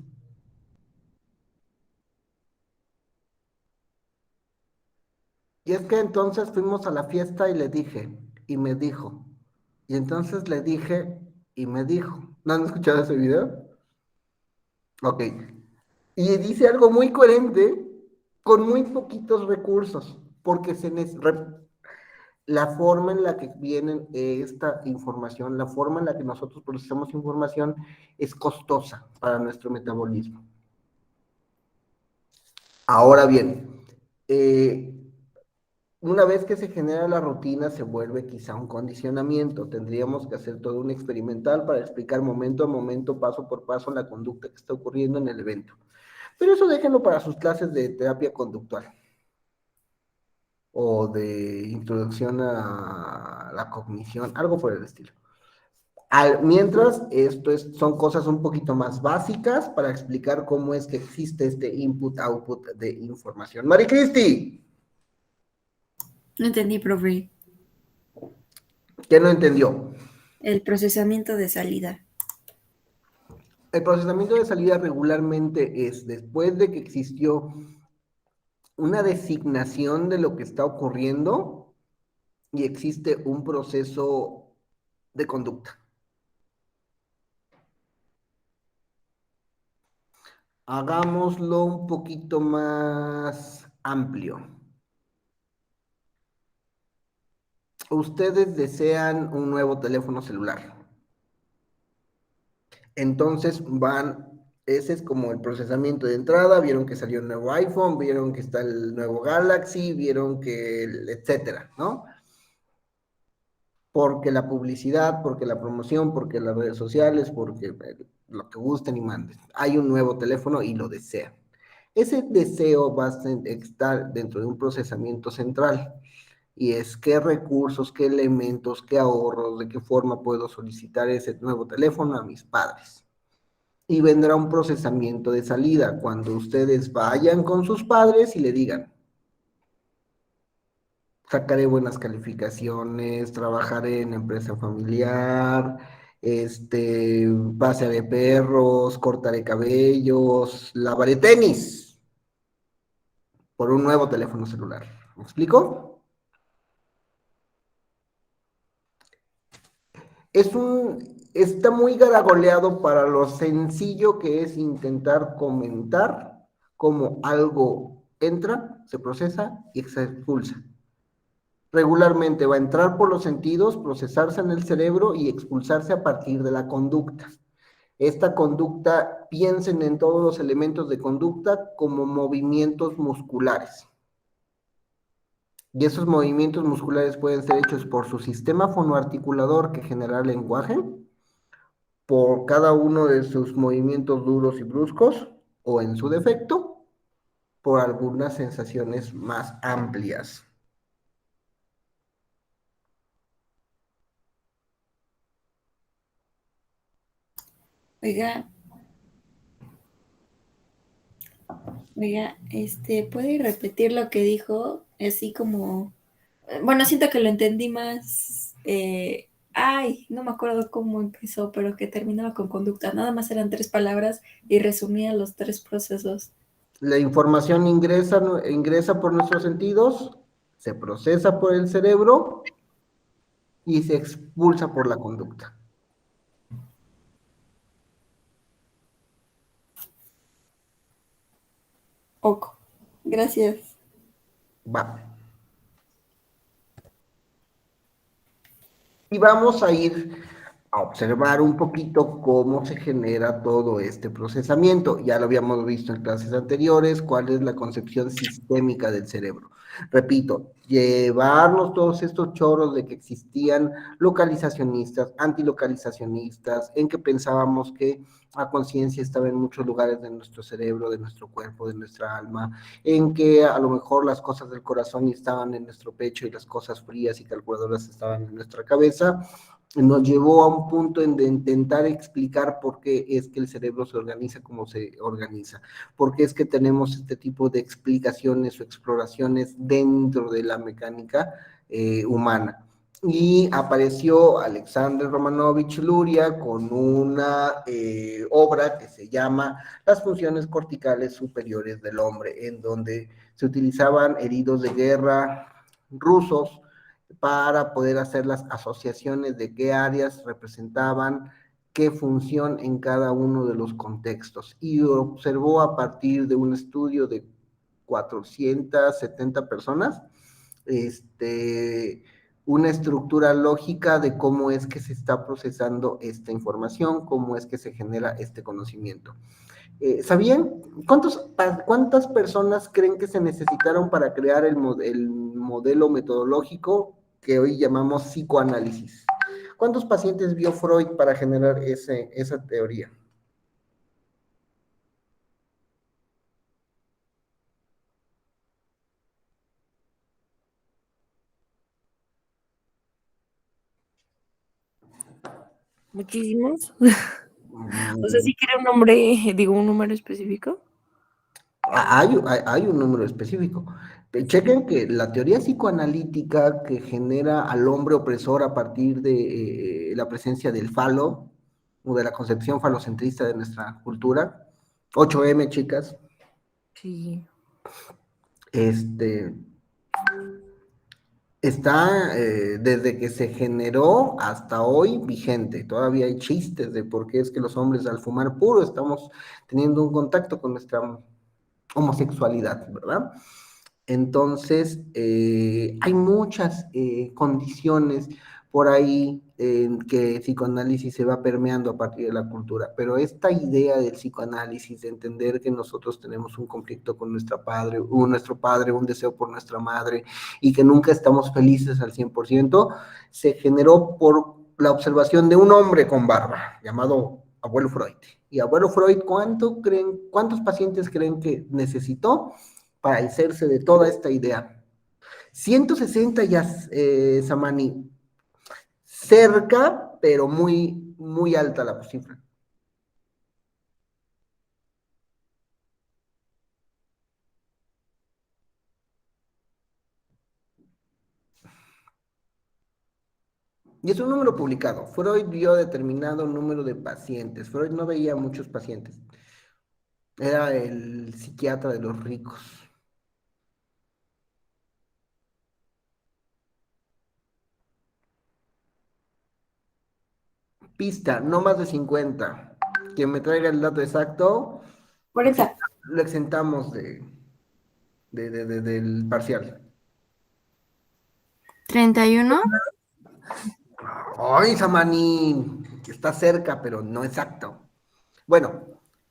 [SPEAKER 2] Y es que entonces fuimos a la fiesta y le dije, y me dijo. Y entonces le dije, y me dijo. ¿No han escuchado ese video? Ok. Y dice algo muy coherente con muy poquitos recursos, porque la forma en la que viene esta información, la forma en la que nosotros procesamos información es costosa para nuestro metabolismo. Ahora bien, una vez que se genera la rutina, se vuelve quizá un condicionamiento. Tendríamos que hacer todo un experimental para explicar momento a momento, paso por paso, la conducta que está ocurriendo en el evento. Pero eso déjenlo para sus clases de terapia conductual o de introducción a la cognición, algo por el estilo. Mientras, son cosas un poquito más básicas para explicar cómo es que existe este input-output de información. Maricristi,
[SPEAKER 6] No entendí, profe.
[SPEAKER 2] ¿qué no entendió?
[SPEAKER 6] El procesamiento de salida.
[SPEAKER 2] El procesamiento de salida regularmente es después de que existió una designación de lo que está ocurriendo, y existe un proceso de conducta. Hagámoslo un poquito más amplio. Ustedes desean un nuevo teléfono celular. Entonces ese es como el procesamiento de entrada, vieron que salió el nuevo iPhone, vieron que está el nuevo Galaxy, vieron que, etcétera, ¿no? Porque la publicidad, porque la promoción, porque las redes sociales, porque lo que gusten y manden. Hay un nuevo teléfono y lo desean. Ese deseo va a estar dentro de un procesamiento central. Y es qué recursos, qué elementos, qué ahorros, de qué forma puedo solicitar ese nuevo teléfono a mis padres. Y vendrá un procesamiento de salida cuando ustedes vayan con sus padres y le digan, sacaré buenas calificaciones, trabajaré en empresa familiar, pasearé perros, cortaré cabellos, lavaré tenis por un nuevo teléfono celular. ¿Me explico? Está muy garagoleado para lo sencillo que es intentar comentar cómo algo entra, se procesa y se expulsa. Regularmente va a entrar por los sentidos, procesarse en el cerebro y expulsarse a partir de la conducta. Esta conducta, piensen en todos los elementos de conducta como movimientos musculares. Y esos movimientos musculares pueden ser hechos por su sistema fonoarticulador que genera el lenguaje, por cada uno de sus movimientos duros y bruscos, o en su defecto, por algunas sensaciones más amplias.
[SPEAKER 6] Oiga, ¿puede repetir lo que dijo? Así como, bueno, siento que lo entendí más. No me acuerdo cómo empezó, pero que terminaba con conducta. Nada más eran 3 palabras y resumía los 3 procesos.
[SPEAKER 2] La información ingresa por nuestros sentidos, se procesa por el cerebro y se expulsa por la conducta.
[SPEAKER 6] Oco. Gracias.
[SPEAKER 2] Va. Y vamos a ir a observar un poquito cómo se genera todo este procesamiento. Ya lo habíamos visto en clases anteriores, cuál es la concepción sistémica del cerebro. Repito, llevarnos todos estos chorros de que existían localizacionistas, antilocalizacionistas, en que pensábamos que la conciencia estaba en muchos lugares de nuestro cerebro, de nuestro cuerpo, de nuestra alma, en que a lo mejor las cosas del corazón estaban en nuestro pecho y las cosas frías y calculadoras estaban en nuestra cabeza, nos llevó a un punto en de intentar explicar por qué es que el cerebro se organiza como se organiza, por qué es que tenemos este tipo de explicaciones o exploraciones dentro de la mecánica humana. Y apareció Alexander Romanovich Luria con una obra que se llama Las funciones corticales superiores del hombre, en donde se utilizaban heridos de guerra rusos para poder hacer las asociaciones de qué áreas representaban qué función en cada uno de los contextos. Y observó a partir de un estudio de 470 personas, una estructura lógica de cómo es que se está procesando esta información, cómo es que se genera este conocimiento. ¿Sabían cuántas personas creen que se necesitaron para crear el modelo metodológico que hoy llamamos psicoanálisis? ¿Cuántos pacientes vio Freud para generar esa teoría?
[SPEAKER 5] Muchísimos. O sea, sí quiere un nombre, digo, un número específico.
[SPEAKER 2] Hay un número específico. Chequen que la teoría psicoanalítica que genera al hombre opresor a partir de la presencia del falo, o de la concepción falocentrista de nuestra cultura, 8M, chicas,
[SPEAKER 5] Sí.
[SPEAKER 2] este, está desde que se generó hasta hoy vigente. Todavía hay chistes de por qué es que los hombres al fumar puro estamos teniendo un contacto con nuestra homosexualidad, ¿verdad? Entonces, hay muchas condiciones por ahí en que el psicoanálisis se va permeando a partir de la cultura, pero esta idea del psicoanálisis, de entender que nosotros tenemos un conflicto con nuestro padre, un deseo por nuestra madre, y que nunca estamos felices al 100%, se generó por la observación de un hombre con barba, llamado Abuelo Freud. Y Abuelo Freud, ¿cuántos pacientes creen que necesitó para hacerse de toda esta idea? 160 ya, Samani, cerca, pero muy, muy alta la cifra. Y es un número publicado. Freud vio determinado número de pacientes. Freud no veía muchos pacientes. Era el psiquiatra de los ricos. Pista, no más de 50. Quien me traiga el dato exacto,
[SPEAKER 6] 40.
[SPEAKER 2] lo exentamos del parcial.
[SPEAKER 7] 31.
[SPEAKER 2] Ay, Samani, que está cerca, pero no exacto. Bueno,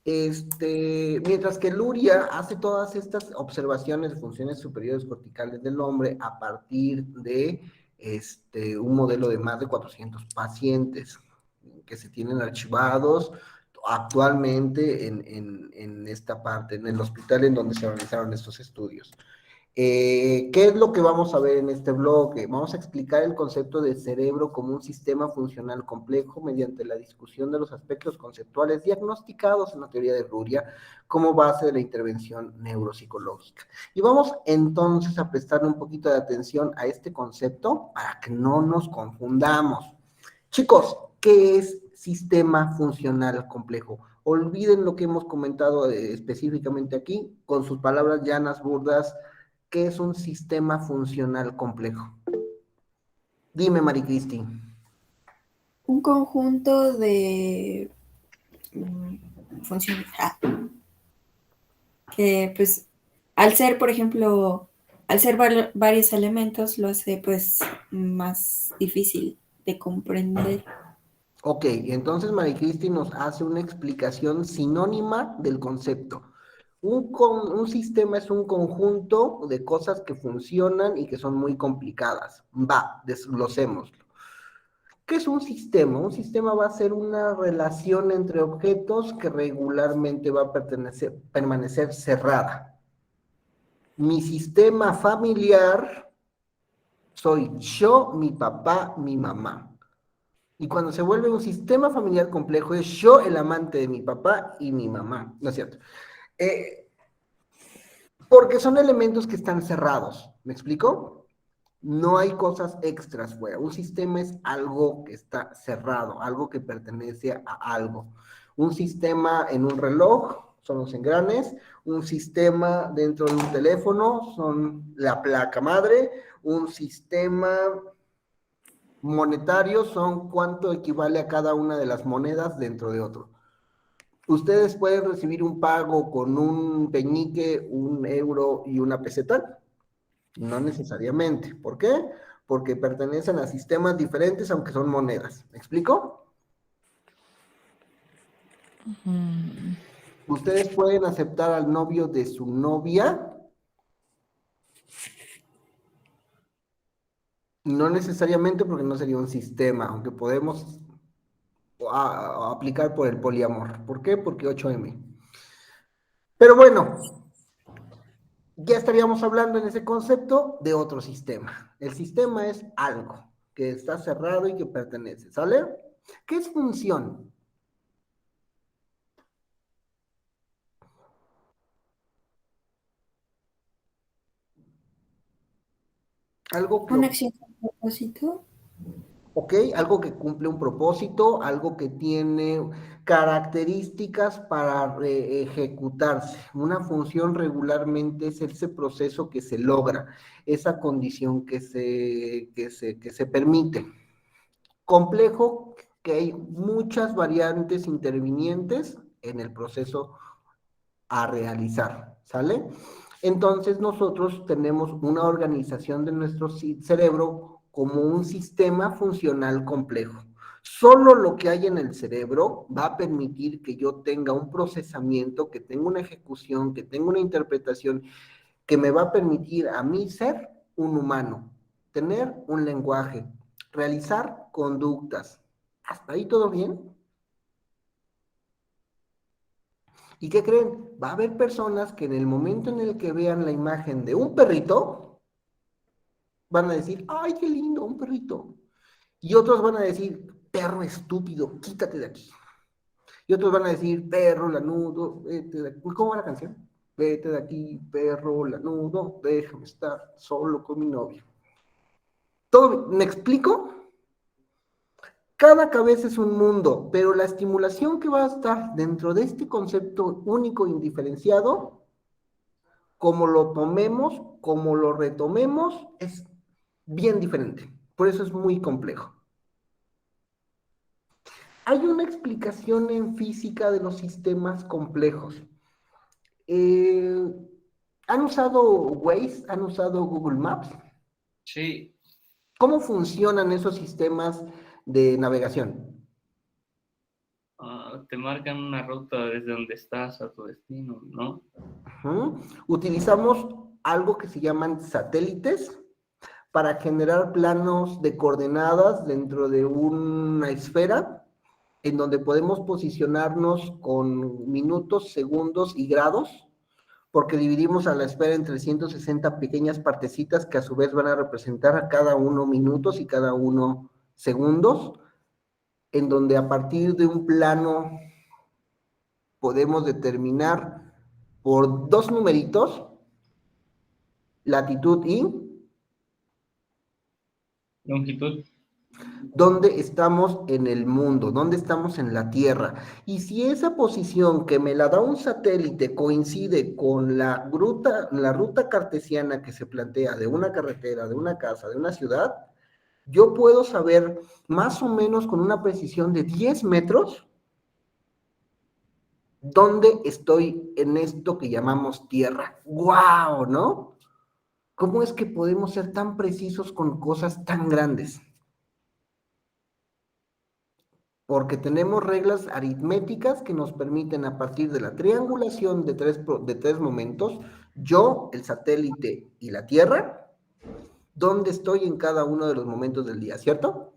[SPEAKER 2] mientras que Luria hace todas estas observaciones de funciones superiores corticales del hombre a partir de un modelo de más de 400 pacientes que se tienen archivados actualmente en esta parte, en el hospital en donde se realizaron estos estudios. ¿Qué es lo que vamos a ver en este bloque? Vamos a explicar el concepto de cerebro como un sistema funcional complejo mediante la discusión de los aspectos conceptuales diagnosticados en la teoría de Luria como base de la intervención neuropsicológica. Y vamos entonces a prestarle un poquito de atención a este concepto para que no nos confundamos. Chicos, ¿qué es sistema funcional complejo? Olviden lo que hemos comentado específicamente aquí, con sus palabras llanas, burdas. ¿Qué es un sistema funcional complejo? Dime, Maricristi.
[SPEAKER 6] Un conjunto de funciones que pues al ser, por ejemplo, al ser varios elementos lo hace pues más difícil de comprender.
[SPEAKER 2] Ok, entonces Maricristi nos hace una explicación sinónima del concepto. Un sistema es un conjunto de cosas que funcionan y que son muy complicadas. Va, desglosémoslo. ¿Qué es un sistema? Un sistema va a ser una relación entre objetos que regularmente va a permanecer cerrada. Mi sistema familiar soy yo, mi papá, mi mamá. Y cuando se vuelve un sistema familiar complejo, es yo el amante de mi papá y mi mamá, ¿no es cierto? Porque son elementos que están cerrados, ¿me explico? No hay cosas extras fuera. Un sistema es algo que está cerrado, algo que pertenece a algo. Un sistema en un reloj son los engranes, un sistema dentro de un teléfono son la placa madre, un sistema monetario son cuánto equivale a cada una de las monedas dentro de otro. Ustedes pueden recibir un pago con un peñique, un euro y una peseta. No necesariamente. ¿Por qué? Porque pertenecen a sistemas diferentes, aunque son monedas. ¿Me explico? Ustedes pueden aceptar al novio de su novia. No necesariamente porque no sería un sistema, aunque podemos aplicar por el poliamor. ¿Por qué? Porque 8M. Pero bueno, ya estaríamos hablando en ese concepto de otro sistema. El sistema es algo que está cerrado y que pertenece, ¿sale? ¿Qué es función? Algo que...
[SPEAKER 6] Una acción con propósito.
[SPEAKER 2] ¿ok? Algo que cumple un propósito, algo que tiene características para ejecutarse. Una función regularmente es ese proceso que se logra, esa condición que se permite. Complejo, que hay muchas variantes intervinientes en el proceso a realizar, ¿sale? Entonces nosotros tenemos una organización de nuestro cerebro como un sistema funcional complejo. Solo lo que hay en el cerebro va a permitir que yo tenga un procesamiento, que tenga una ejecución, que tenga una interpretación, que me va a permitir a mí ser un humano, tener un lenguaje, realizar conductas. ¿Hasta ahí todo bien? ¿Y qué creen? Va a haber personas que en el momento en el que vean la imagen de un perrito, van a decir, ¡ay, qué lindo, un perrito! Y otros van a decir, perro estúpido, quítate de aquí. Y otros van a decir, perro lanudo, vete de aquí. ¿Cómo va la canción? Vete de aquí, perro lanudo, déjame estar solo con mi novio. ¿Todo me explico? Cada cabeza es un mundo, pero la estimulación que va a estar dentro de este concepto único e indiferenciado, como lo tomemos, como lo retomemos, es bien diferente. Por eso es muy complejo. Hay una explicación en física de los sistemas complejos. Eh, ¿Han usado Waze? ¿Han usado Google Maps?
[SPEAKER 1] Sí,
[SPEAKER 2] ¿Cómo funcionan esos sistemas de navegación?
[SPEAKER 1] te marcan una ruta desde donde estás a tu destino, ¿no?
[SPEAKER 2] Utilizamos algo que se llaman satélites para generar planos de coordenadas dentro de una esfera en donde podemos posicionarnos con minutos, segundos y grados, porque dividimos a la esfera en 360 pequeñas partecitas que a su vez van a representar a cada uno minutos y cada uno segundos, en donde a partir de un plano podemos determinar por dos numeritos, latitud y
[SPEAKER 1] Longitud.
[SPEAKER 2] dónde estamos en el mundo, dónde estamos en la Tierra. Y si esa posición que me la da un satélite coincide con la ruta cartesiana que se plantea de una carretera, de una casa, de una ciudad, yo puedo saber más o menos con una precisión de 10 metros dónde estoy en esto que llamamos Tierra. ¡Guau! ¿No? ¿Cómo es que podemos ser tan precisos con cosas tan grandes? Porque tenemos reglas aritméticas que nos permiten a partir de la triangulación de tres momentos, yo, el satélite y la Tierra, dónde estoy en cada uno de los momentos del día, ¿cierto?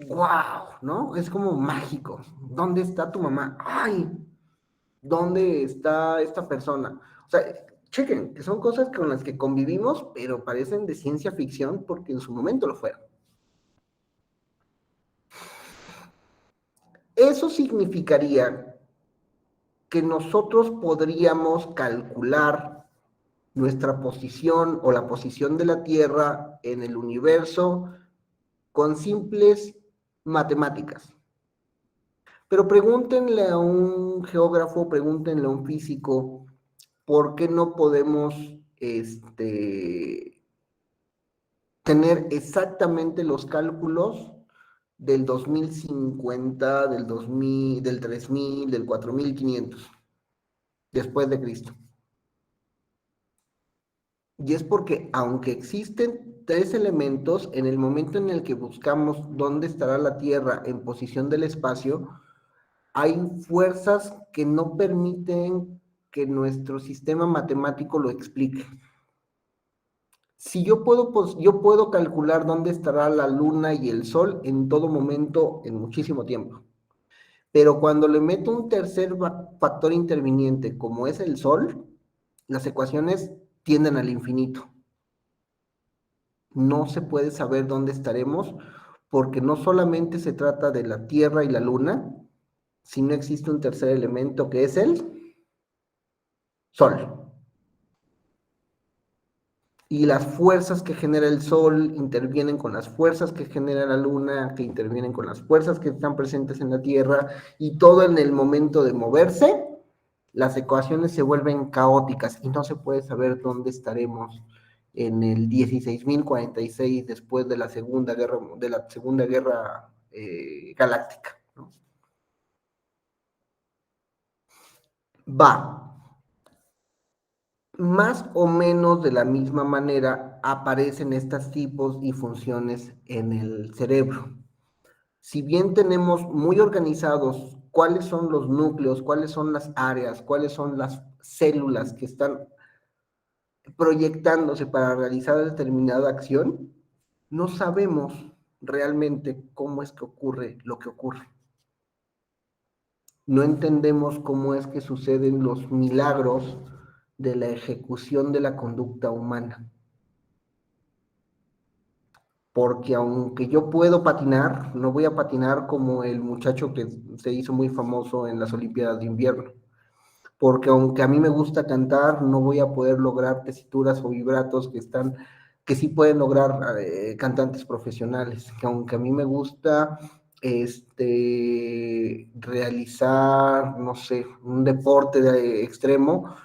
[SPEAKER 2] ¡Wow! ¿No? Es como mágico. ¿Dónde está tu mamá? ¡Ay! ¿Dónde está esta persona? O sea, chequen, que son cosas con las que convivimos, pero parecen de ciencia ficción porque en su momento lo fueron. Eso significaría que nosotros podríamos calcular nuestra posición o la posición de la Tierra en el universo con simples matemáticas. Pero pregúntenle a un geógrafo, pregúntenle a un físico, ¿por qué no podemos tener exactamente los cálculos del 2050, del 2000, del 3000, del 4500 después de Cristo? Y es porque aunque existen tres elementos, en el momento en el que buscamos dónde estará la Tierra en posición del espacio, hay fuerzas que no permiten que nuestro sistema matemático lo explique. Si yo puedo calcular dónde estará la Luna y el Sol en todo momento, en muchísimo tiempo. Pero cuando le meto un tercer factor interviniente, como es el Sol, las ecuaciones tienden al infinito. No se puede saber dónde estaremos, porque no solamente se trata de la Tierra y la Luna, sino existe un tercer elemento que es el Sol. y las fuerzas que genera el Sol intervienen con las fuerzas que genera la Luna, que intervienen con las fuerzas que están presentes en la Tierra, y todo en el momento de moverse, las ecuaciones se vuelven caóticas y no se puede saber dónde estaremos en el 16.046 después de la Segunda Guerra Galáctica, ¿no? Va. Más o menos de la misma manera aparecen estos tipos y funciones en el cerebro. Si bien tenemos muy organizados cuáles son los núcleos, cuáles son las áreas, cuáles son las células que están proyectándose para realizar determinada acción, no sabemos realmente cómo es que ocurre lo que ocurre. No entendemos cómo es que suceden los milagros de la ejecución de la conducta humana. Porque aunque yo puedo patinar, no voy a patinar como el muchacho que se hizo muy famoso en las Olimpiadas de Invierno. Porque aunque a mí me gusta cantar, no voy a poder lograr tesituras o vibratos que sí pueden lograr cantantes profesionales. Que aunque a mí me gusta realizar, no sé, un deporte extremo,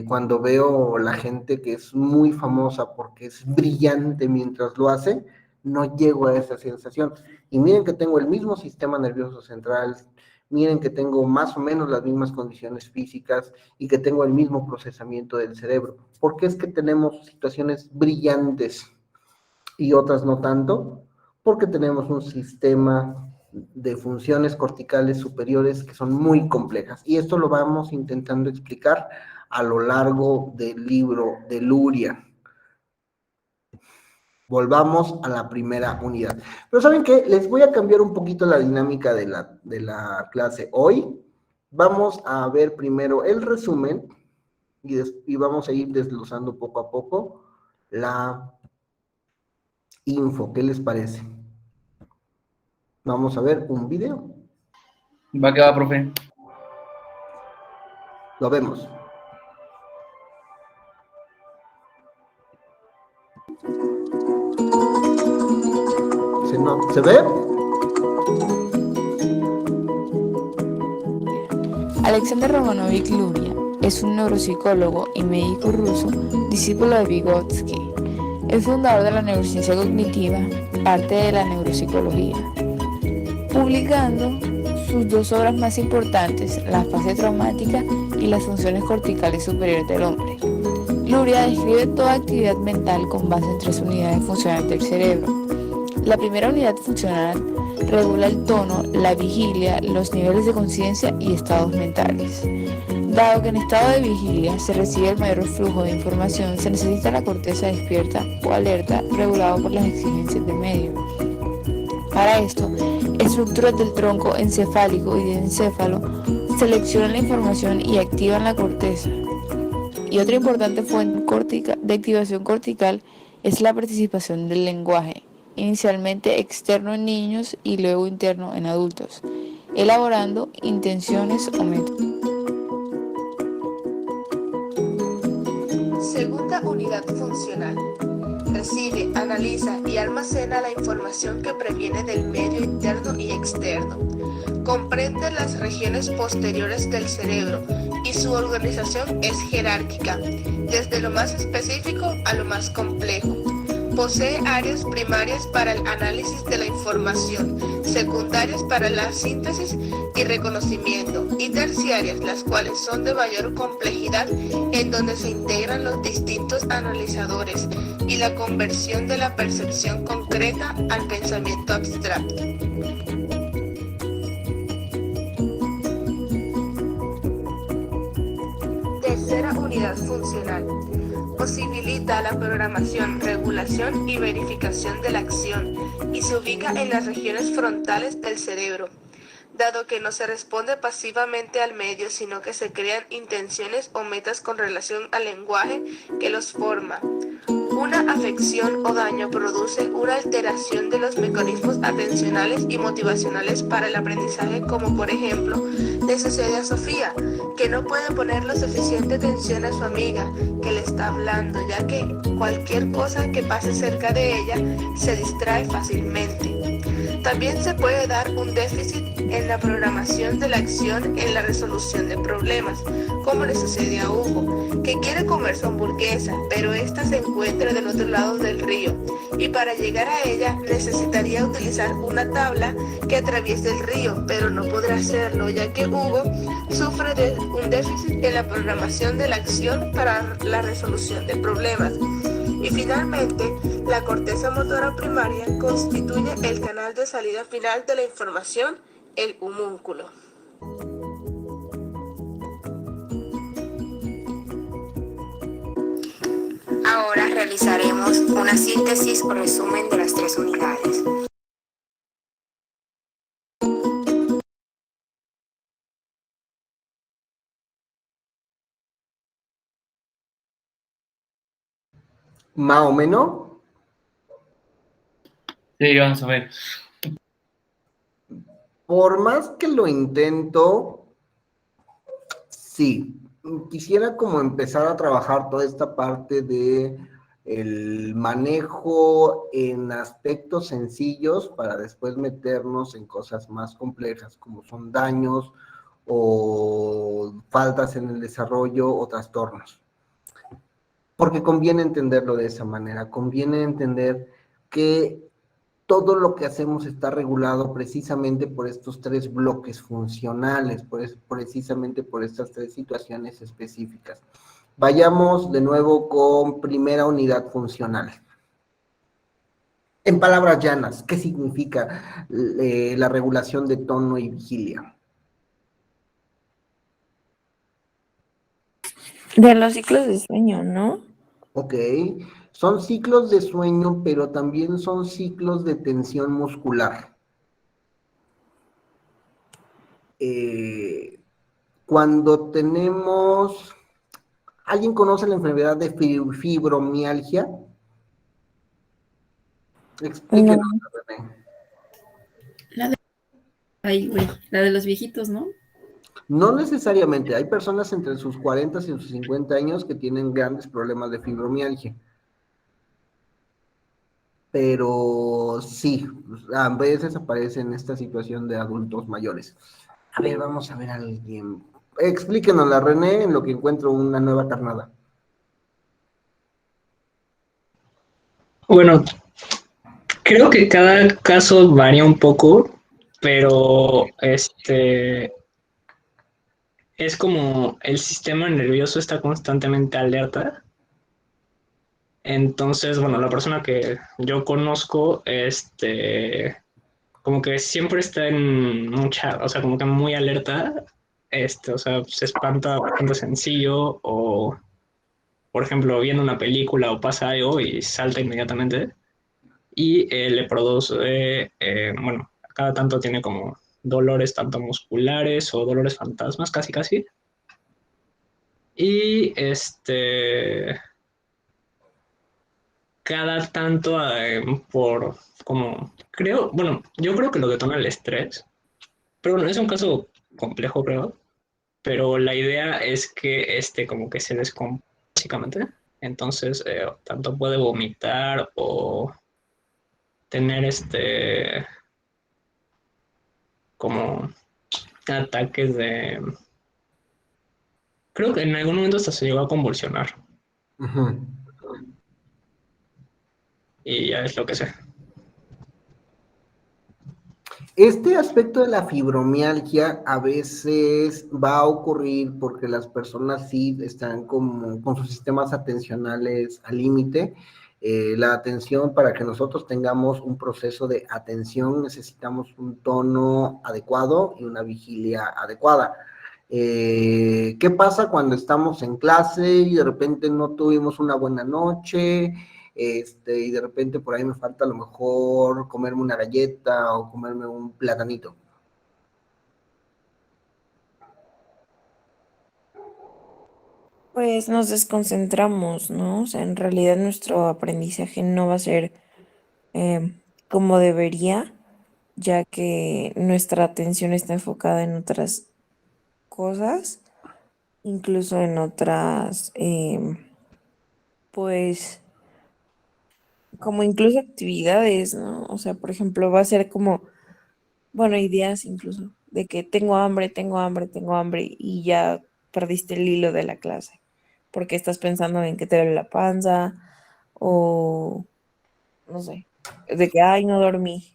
[SPEAKER 2] cuando veo la gente que es muy famosa porque es brillante mientras lo hace, no llego a esa sensación. Y miren que tengo el mismo sistema nervioso central, miren que tengo más o menos las mismas condiciones físicas y que tengo el mismo procesamiento del cerebro. ¿Por qué es que tenemos situaciones brillantes y otras no tanto? Porque tenemos un sistema de funciones corticales superiores que son muy complejas. Y esto lo vamos intentando explicar a lo largo del libro de Luria. Volvamos a la primera unidad. Pero ¿saben qué? Les voy a cambiar un poquito la dinámica de la clase hoy. Vamos a ver primero el resumen y vamos a ir desglosando poco a poco la info. ¿Qué les parece? Vamos a ver un video.
[SPEAKER 1] Va que va, profe.
[SPEAKER 2] Lo vemos. ¿Se ve?
[SPEAKER 5] Alexander Romanovich Luria es un neuropsicólogo y médico ruso, discípulo de Vygotsky. Es fundador de la neurociencia cognitiva, parte de la neuropsicología, publicando sus dos obras más importantes, La fase traumática y Las funciones corticales superiores del hombre. Luria describe toda actividad mental con base en 3 unidades funcionales del cerebro. La primera unidad funcional regula el tono, la vigilia, los niveles de conciencia y estados mentales. Dado que en estado de vigilia se recibe el mayor flujo de información, se necesita la corteza despierta o alerta regulado por las exigencias del medio. Para esto, estructuras del tronco encefálico y del encéfalo seleccionan la información y activan la corteza. Y otra importante fuente de activación cortical es la participación del lenguaje, inicialmente externo en niños y luego interno en adultos, elaborando intenciones o métodos.
[SPEAKER 7] Segunda unidad funcional. Recibe, analiza y almacena la información que proviene del medio interno y externo. Comprende las regiones posteriores del cerebro y su organización es jerárquica, desde lo más específico a lo más complejo. Posee áreas primarias para el análisis de la información, secundarias para la síntesis y reconocimiento, y terciarias, las cuales son de mayor complejidad, en donde se integran los distintos analizadores y la conversión de la percepción concreta al pensamiento abstracto. Tercera unidad funcional. Posibilita la programación, regulación y verificación de la acción y se ubica en las regiones frontales del cerebro, dado que no se responde pasivamente al medio, sino que se crean intenciones o metas con relación al lenguaje que los forma. Una afección o daño produce una alteración de los mecanismos atencionales y motivacionales para el aprendizaje, como por ejemplo le sucede a Sofía, que no puede poner la suficiente atención a su amiga que le está hablando, ya que cualquier cosa que pase cerca de ella se distrae fácilmente. También se puede dar un déficit en la programación de la acción en la resolución de problemas, como le sucede a Hugo, que quiere comer su hamburguesa, pero esta se encuentra del otro lado del río, y para llegar a ella necesitaría utilizar una tabla que atraviese el río, pero no podrá hacerlo, ya que Hugo sufre de un déficit en la programación de la acción para la resolución de problemas. Y finalmente, la corteza motora primaria constituye el canal de salida final de la información, el homúnculo.
[SPEAKER 8] Ahora realizaremos una síntesis o resumen de las 3 unidades.
[SPEAKER 2] Más o menos.
[SPEAKER 1] Sí, vamos a ver.
[SPEAKER 2] Por más que lo intento, sí. Quisiera como empezar a trabajar toda esta parte de el manejo en aspectos sencillos para después meternos en cosas más complejas, como son daños o faltas en el desarrollo o trastornos. Porque conviene entenderlo de esa manera, conviene entender que todo lo que hacemos está regulado precisamente por estos 3 bloques funcionales, precisamente por estas 3 situaciones específicas. Vayamos de nuevo con primera unidad funcional. En palabras llanas, ¿qué significa la regulación de tono y vigilia?
[SPEAKER 5] De los ciclos de sueño, ¿no?
[SPEAKER 2] Ok, son ciclos de sueño, pero también son ciclos de tensión muscular. Cuando tenemos... ¿Alguien conoce la enfermedad de fibromialgia? Explíquenos, René.
[SPEAKER 6] Ay, güey, la de los viejitos, ¿no?
[SPEAKER 2] No necesariamente, hay personas entre sus 40 y sus 50 años que tienen grandes problemas de fibromialgia. Pero sí, a veces aparece en esta situación de adultos mayores. A ver, vamos a ver a alguien. Explíquenos la René en lo que encuentro una nueva carnada.
[SPEAKER 4] Bueno, creo que cada caso varía un poco, pero es como el sistema nervioso está constantemente alerta. Entonces, bueno, la persona que yo conozco, como que siempre está en mucha, o sea, como que muy alerta, o sea, se espanta bastante sencillo, o por ejemplo, viendo una película o pasa algo y salta inmediatamente, y le produce, bueno, cada tanto tiene como dolores tanto musculares o dolores fantasmas, casi casi. Y cada tanto por como creo, bueno, yo creo que lo detona el estrés, pero bueno, es un caso complejo, creo, pero la idea es que como que se descompone básicamente, entonces tanto puede vomitar o tener como ataques de, creo que en algún momento hasta se llegó a convulsionar
[SPEAKER 2] Uh-huh.
[SPEAKER 4] y ya es lo que sé.
[SPEAKER 2] Este aspecto de la fibromialgia a veces va a ocurrir porque las personas sí están como con sus sistemas atencionales al límite. La atención, para que nosotros tengamos un proceso de atención, necesitamos un tono adecuado y una vigilia adecuada. ¿Qué pasa cuando estamos en clase y de repente no tuvimos una buena noche? Y de repente por ahí me falta a lo mejor comerme una galleta o comerme un platanito.
[SPEAKER 5] pues nos desconcentramos, ¿no? O sea, en realidad nuestro aprendizaje no va a ser como debería, ya que nuestra atención está enfocada en otras cosas, incluso en otras, pues, como incluso actividades, ¿no? O sea, por ejemplo, va a ser como, bueno, ideas incluso, de que tengo hambre, tengo hambre, tengo hambre, y ya perdiste el hilo de la clase, porque estás pensando en que te duele la panza, o no sé, de que, ay, no dormí.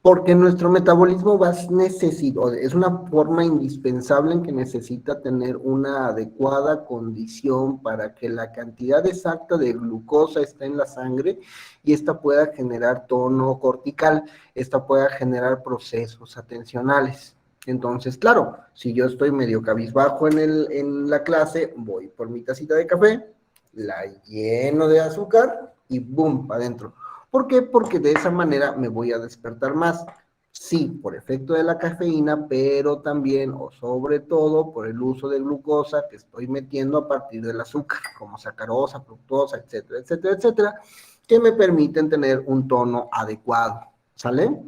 [SPEAKER 2] Porque nuestro metabolismo es una forma indispensable en que necesita tener una adecuada condición para que la cantidad exacta de glucosa esté en la sangre y esta pueda generar tono cortical, esta pueda generar procesos atencionales. Entonces, claro, si yo estoy medio cabizbajo en la clase, voy por mi tacita de café, la lleno de azúcar y ¡boom! Para adentro. ¿Por qué? Porque de esa manera me voy a despertar más. Sí, por efecto de la cafeína, pero también o sobre todo por el uso de glucosa que estoy metiendo a partir del azúcar, como sacarosa, fructosa, etcétera, etcétera, etcétera, que me permiten tener un tono adecuado. ¿Sale?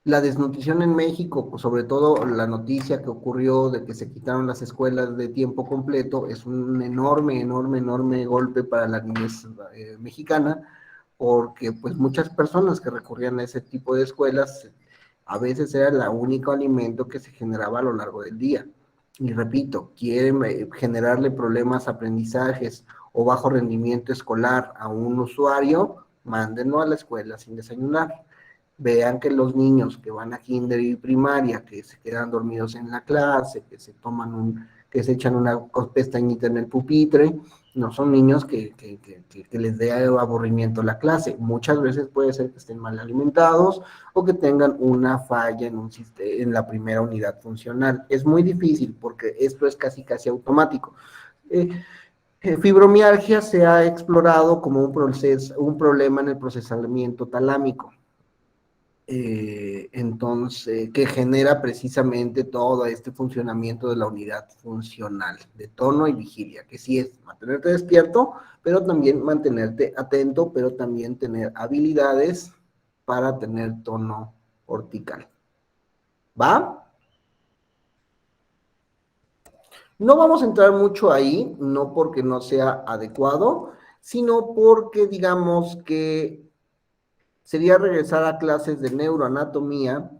[SPEAKER 2] La desnutrición en México, sobre todo la noticia que ocurrió de que se quitaron las escuelas de tiempo completo, es un enorme, enorme, enorme golpe para la niñez mexicana, porque pues muchas personas que recurrían a ese tipo de escuelas, a veces era el único alimento que se generaba a lo largo del día. Y repito, quieren generarle problemas aprendizajes o bajo rendimiento escolar a un usuario, mándenlo a la escuela sin desayunar. Vean que los niños que van a kinder y primaria, que se quedan dormidos en la clase, que se echan una pestañita en el pupitre, no son niños que les dé aburrimiento la clase. Muchas veces puede ser que estén mal alimentados o que tengan una falla en la primera unidad funcional. Es muy difícil porque esto es casi automático. Fibromialgia se ha explorado como un problema en el procesamiento talámico. Entonces, que genera precisamente todo este funcionamiento de la unidad funcional de tono y vigilia, que sí es mantenerte despierto, pero también mantenerte atento, pero también tener habilidades para tener tono cortical. ¿Va? No vamos a entrar mucho ahí, no porque no sea adecuado, sino porque digamos que sería regresar a clases de neuroanatomía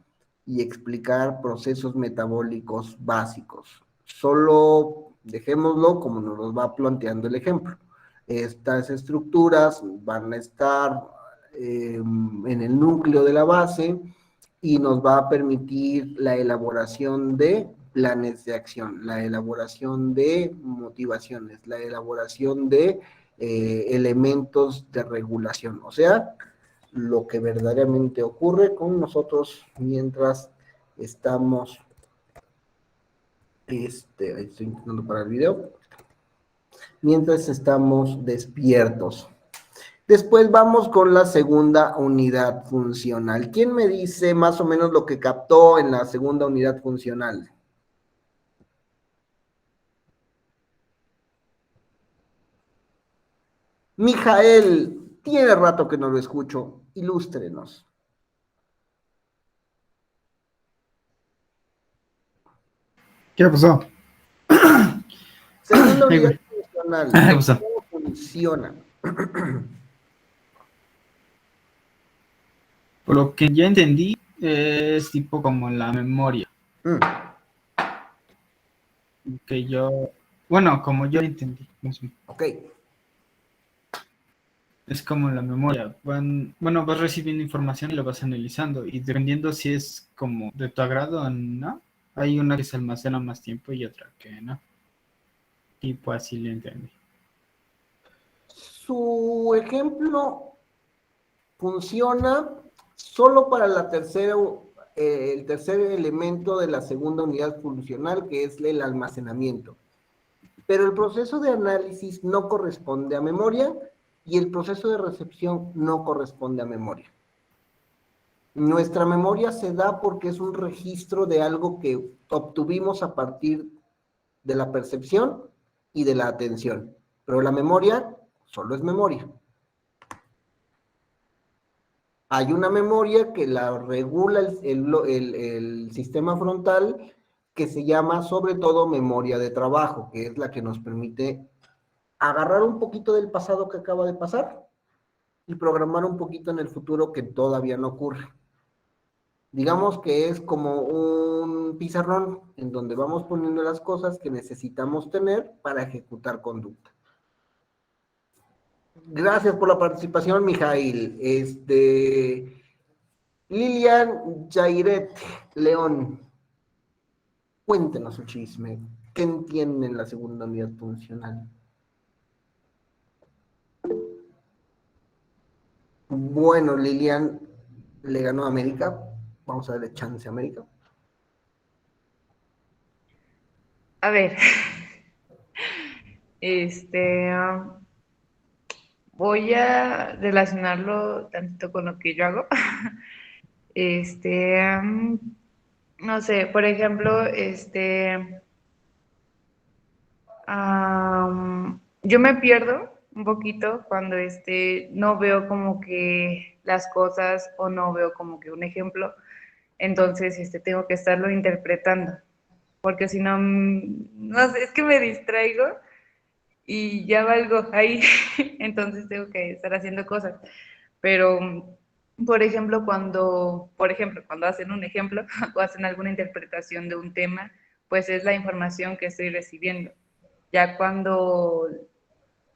[SPEAKER 2] y explicar procesos metabólicos básicos. Solo dejémoslo como nos los va planteando el ejemplo. Estas estructuras van a estar en el núcleo de la base y nos va a permitir la elaboración de planes de acción, la elaboración de motivaciones, la elaboración de elementos de regulación. O sea, lo que verdaderamente ocurre con nosotros mientras estamos, estoy intentando parar el video, mientras estamos despiertos. Después vamos con la segunda unidad funcional. ¿Quién me dice más o menos lo que captó en la segunda unidad funcional? Mijael, tiene rato que no lo escucho, ilústrenos.
[SPEAKER 9] ¿Qué pasó?
[SPEAKER 2] Segunda
[SPEAKER 9] Ay,
[SPEAKER 2] unidad
[SPEAKER 9] güey.
[SPEAKER 2] funcional,
[SPEAKER 9] ¿Qué pasó?
[SPEAKER 2] ¿cómo funciona?
[SPEAKER 9] Por lo que ya entendí, es tipo como la memoria. Que yo, bueno, como yo entendí.
[SPEAKER 2] Ok.
[SPEAKER 9] Es como la memoria. Bueno, vas recibiendo información y lo vas analizando. Y dependiendo si es como de tu agrado o no, hay una que se almacena más tiempo y otra que no. Y pues así lo entendí.
[SPEAKER 2] Su ejemplo funciona solo para el tercer elemento de la segunda unidad funcional, que es el almacenamiento. Pero el proceso de análisis no corresponde a memoria y el proceso de recepción no corresponde a memoria. Nuestra memoria se da porque es un registro de algo que obtuvimos a partir de la percepción y de la atención. Pero la memoria solo es memoria. Hay una memoria que la regula el sistema frontal, que se llama sobre todo memoria de trabajo, que es la que nos permite agarrar un poquito del pasado que acaba de pasar y programar un poquito en el futuro que todavía no ocurre. Digamos que es como un pizarrón en donde vamos poniendo las cosas que necesitamos tener para ejecutar conducta. Gracias por la participación, Mijail. Lilian Jairet León, cuéntenos su chisme. ¿Qué entienden en la segunda unidad funcional? Bueno, Lilian le ganó a América. Vamos a darle chance a América.
[SPEAKER 3] A ver, voy a relacionarlo tantito con lo que yo hago. No sé, por ejemplo, yo me pierdo un poquito cuando no veo como que las cosas o no veo como que un ejemplo, entonces tengo que estarlo interpretando, porque si no, no sé, es que me distraigo y ya valgo ahí, entonces tengo que estar haciendo cosas, pero cuando hacen un ejemplo o hacen alguna interpretación de un tema, pues es la información que estoy recibiendo. Ya cuando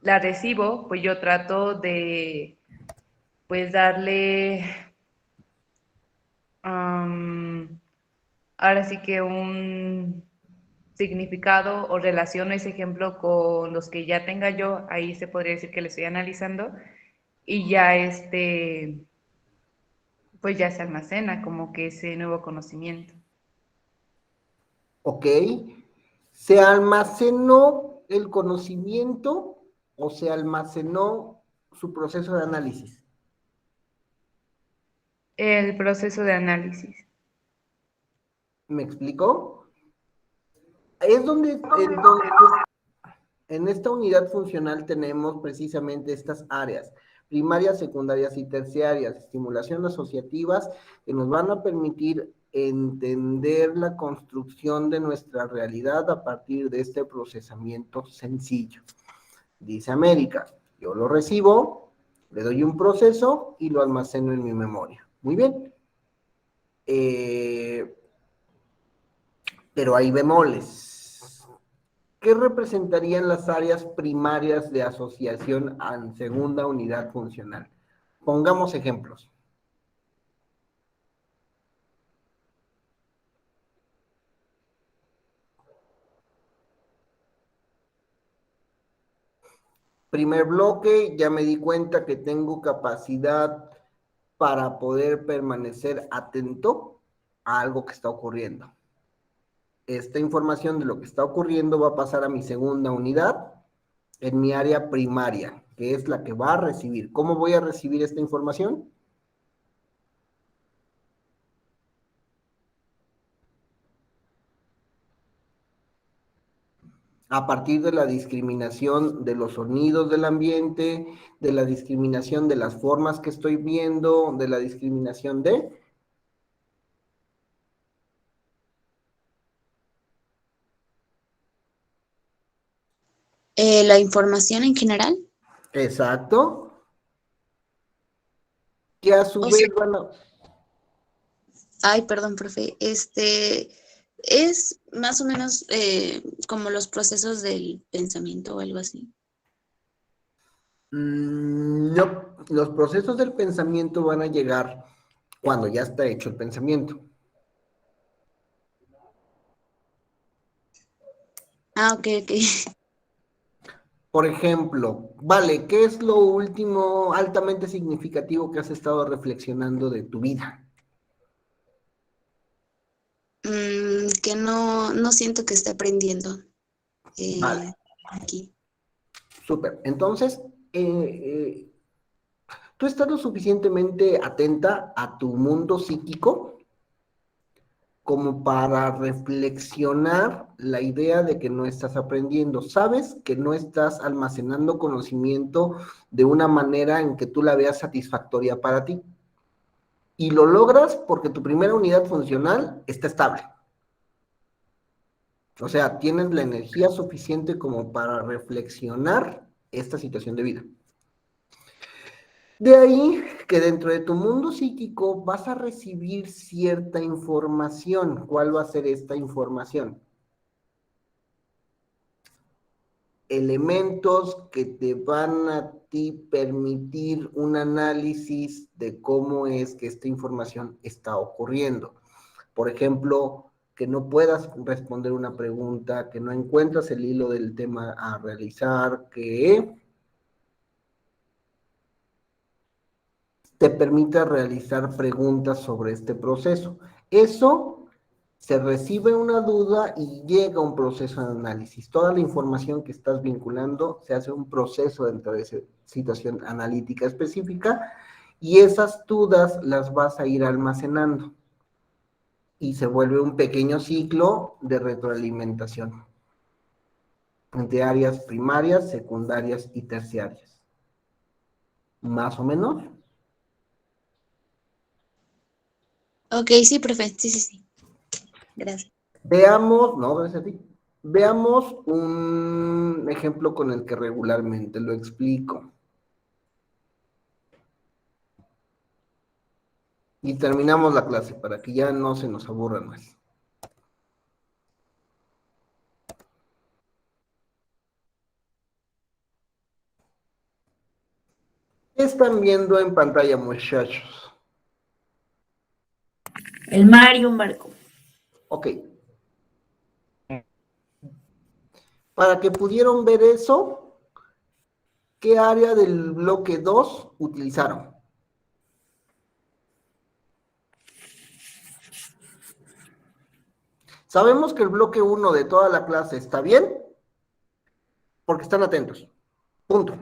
[SPEAKER 3] la recibo, pues yo trato de, pues darle, ahora sí que un significado o relaciono ese ejemplo con los que ya tenga yo, ahí se podría decir que le estoy analizando, y ya pues ya se almacena como que ese nuevo conocimiento.
[SPEAKER 2] Ok. ¿Se almacenó el conocimiento o se almacenó su proceso de análisis?
[SPEAKER 3] El proceso de análisis.
[SPEAKER 2] ¿Me explicó? Es donde en esta unidad funcional tenemos precisamente estas áreas, primarias, secundarias y terciarias, estimulación asociativas, que nos van a permitir entender la construcción de nuestra realidad a partir de este procesamiento sencillo. Dice América, yo lo recibo, le doy un proceso y lo almaceno en mi memoria. Muy bien. Pero hay bemoles. ¿Qué representarían las áreas primarias de asociación en segunda unidad funcional? Pongamos ejemplos. Primer bloque, ya me di cuenta que tengo capacidad para poder permanecer atento a algo que está ocurriendo. Esta información de lo que está ocurriendo va a pasar a mi segunda unidad en mi área primaria, que es la que va a recibir. ¿Cómo voy a recibir esta información? A partir de la discriminación de los sonidos del ambiente, de la discriminación de las formas que estoy viendo, de la discriminación de...
[SPEAKER 8] La información en general.
[SPEAKER 2] Exacto. Que a su vez van a...
[SPEAKER 8] Ay, perdón, profe. Es más o menos como los procesos del pensamiento o algo así.
[SPEAKER 2] No, los procesos del pensamiento van a llegar cuando ya está hecho el pensamiento.
[SPEAKER 8] Ah, ok.
[SPEAKER 2] Por ejemplo, vale, ¿qué es lo último altamente significativo que has estado reflexionando de tu vida?
[SPEAKER 8] Que no siento que esté aprendiendo
[SPEAKER 2] Vale.
[SPEAKER 8] aquí.
[SPEAKER 2] Súper. Entonces, ¿tú estás lo suficientemente atenta a tu mundo psíquico como para reflexionar la idea de que no estás aprendiendo. Sabes que no estás almacenando conocimiento de una manera en que tú la veas satisfactoria para ti. Y lo logras porque tu primera unidad funcional está estable. O sea, tienes la energía suficiente como para reflexionar esta situación de vida. De ahí que dentro de tu mundo psíquico vas a recibir cierta información. ¿Cuál va a ser esta información? Elementos que te van a ti permitir un análisis de cómo es que esta información está ocurriendo. Por ejemplo, que no puedas responder una pregunta, que no encuentras el hilo del tema a realizar, que te permita realizar preguntas sobre este proceso. Eso se recibe una duda y llega un proceso de análisis. Toda la información que estás vinculando se hace un proceso dentro de esa situación analítica específica y esas dudas las vas a ir almacenando y se vuelve un pequeño ciclo de retroalimentación entre áreas primarias, secundarias y terciarias. ¿Más o menos?
[SPEAKER 8] Ok, sí, profe, sí. Gracias.
[SPEAKER 2] Veamos, no, gracias a ti. Veamos un ejemplo con el que regularmente lo explico. Y terminamos la clase para que ya no se nos aburran más. ¿Qué están viendo en pantalla, muchachos?
[SPEAKER 6] El mar y un barco.
[SPEAKER 2] Ok. Para que pudieran ver eso, ¿qué área del bloque 2 utilizaron? Sabemos que el bloque 1 de toda la clase está bien, porque están atentos. Punto.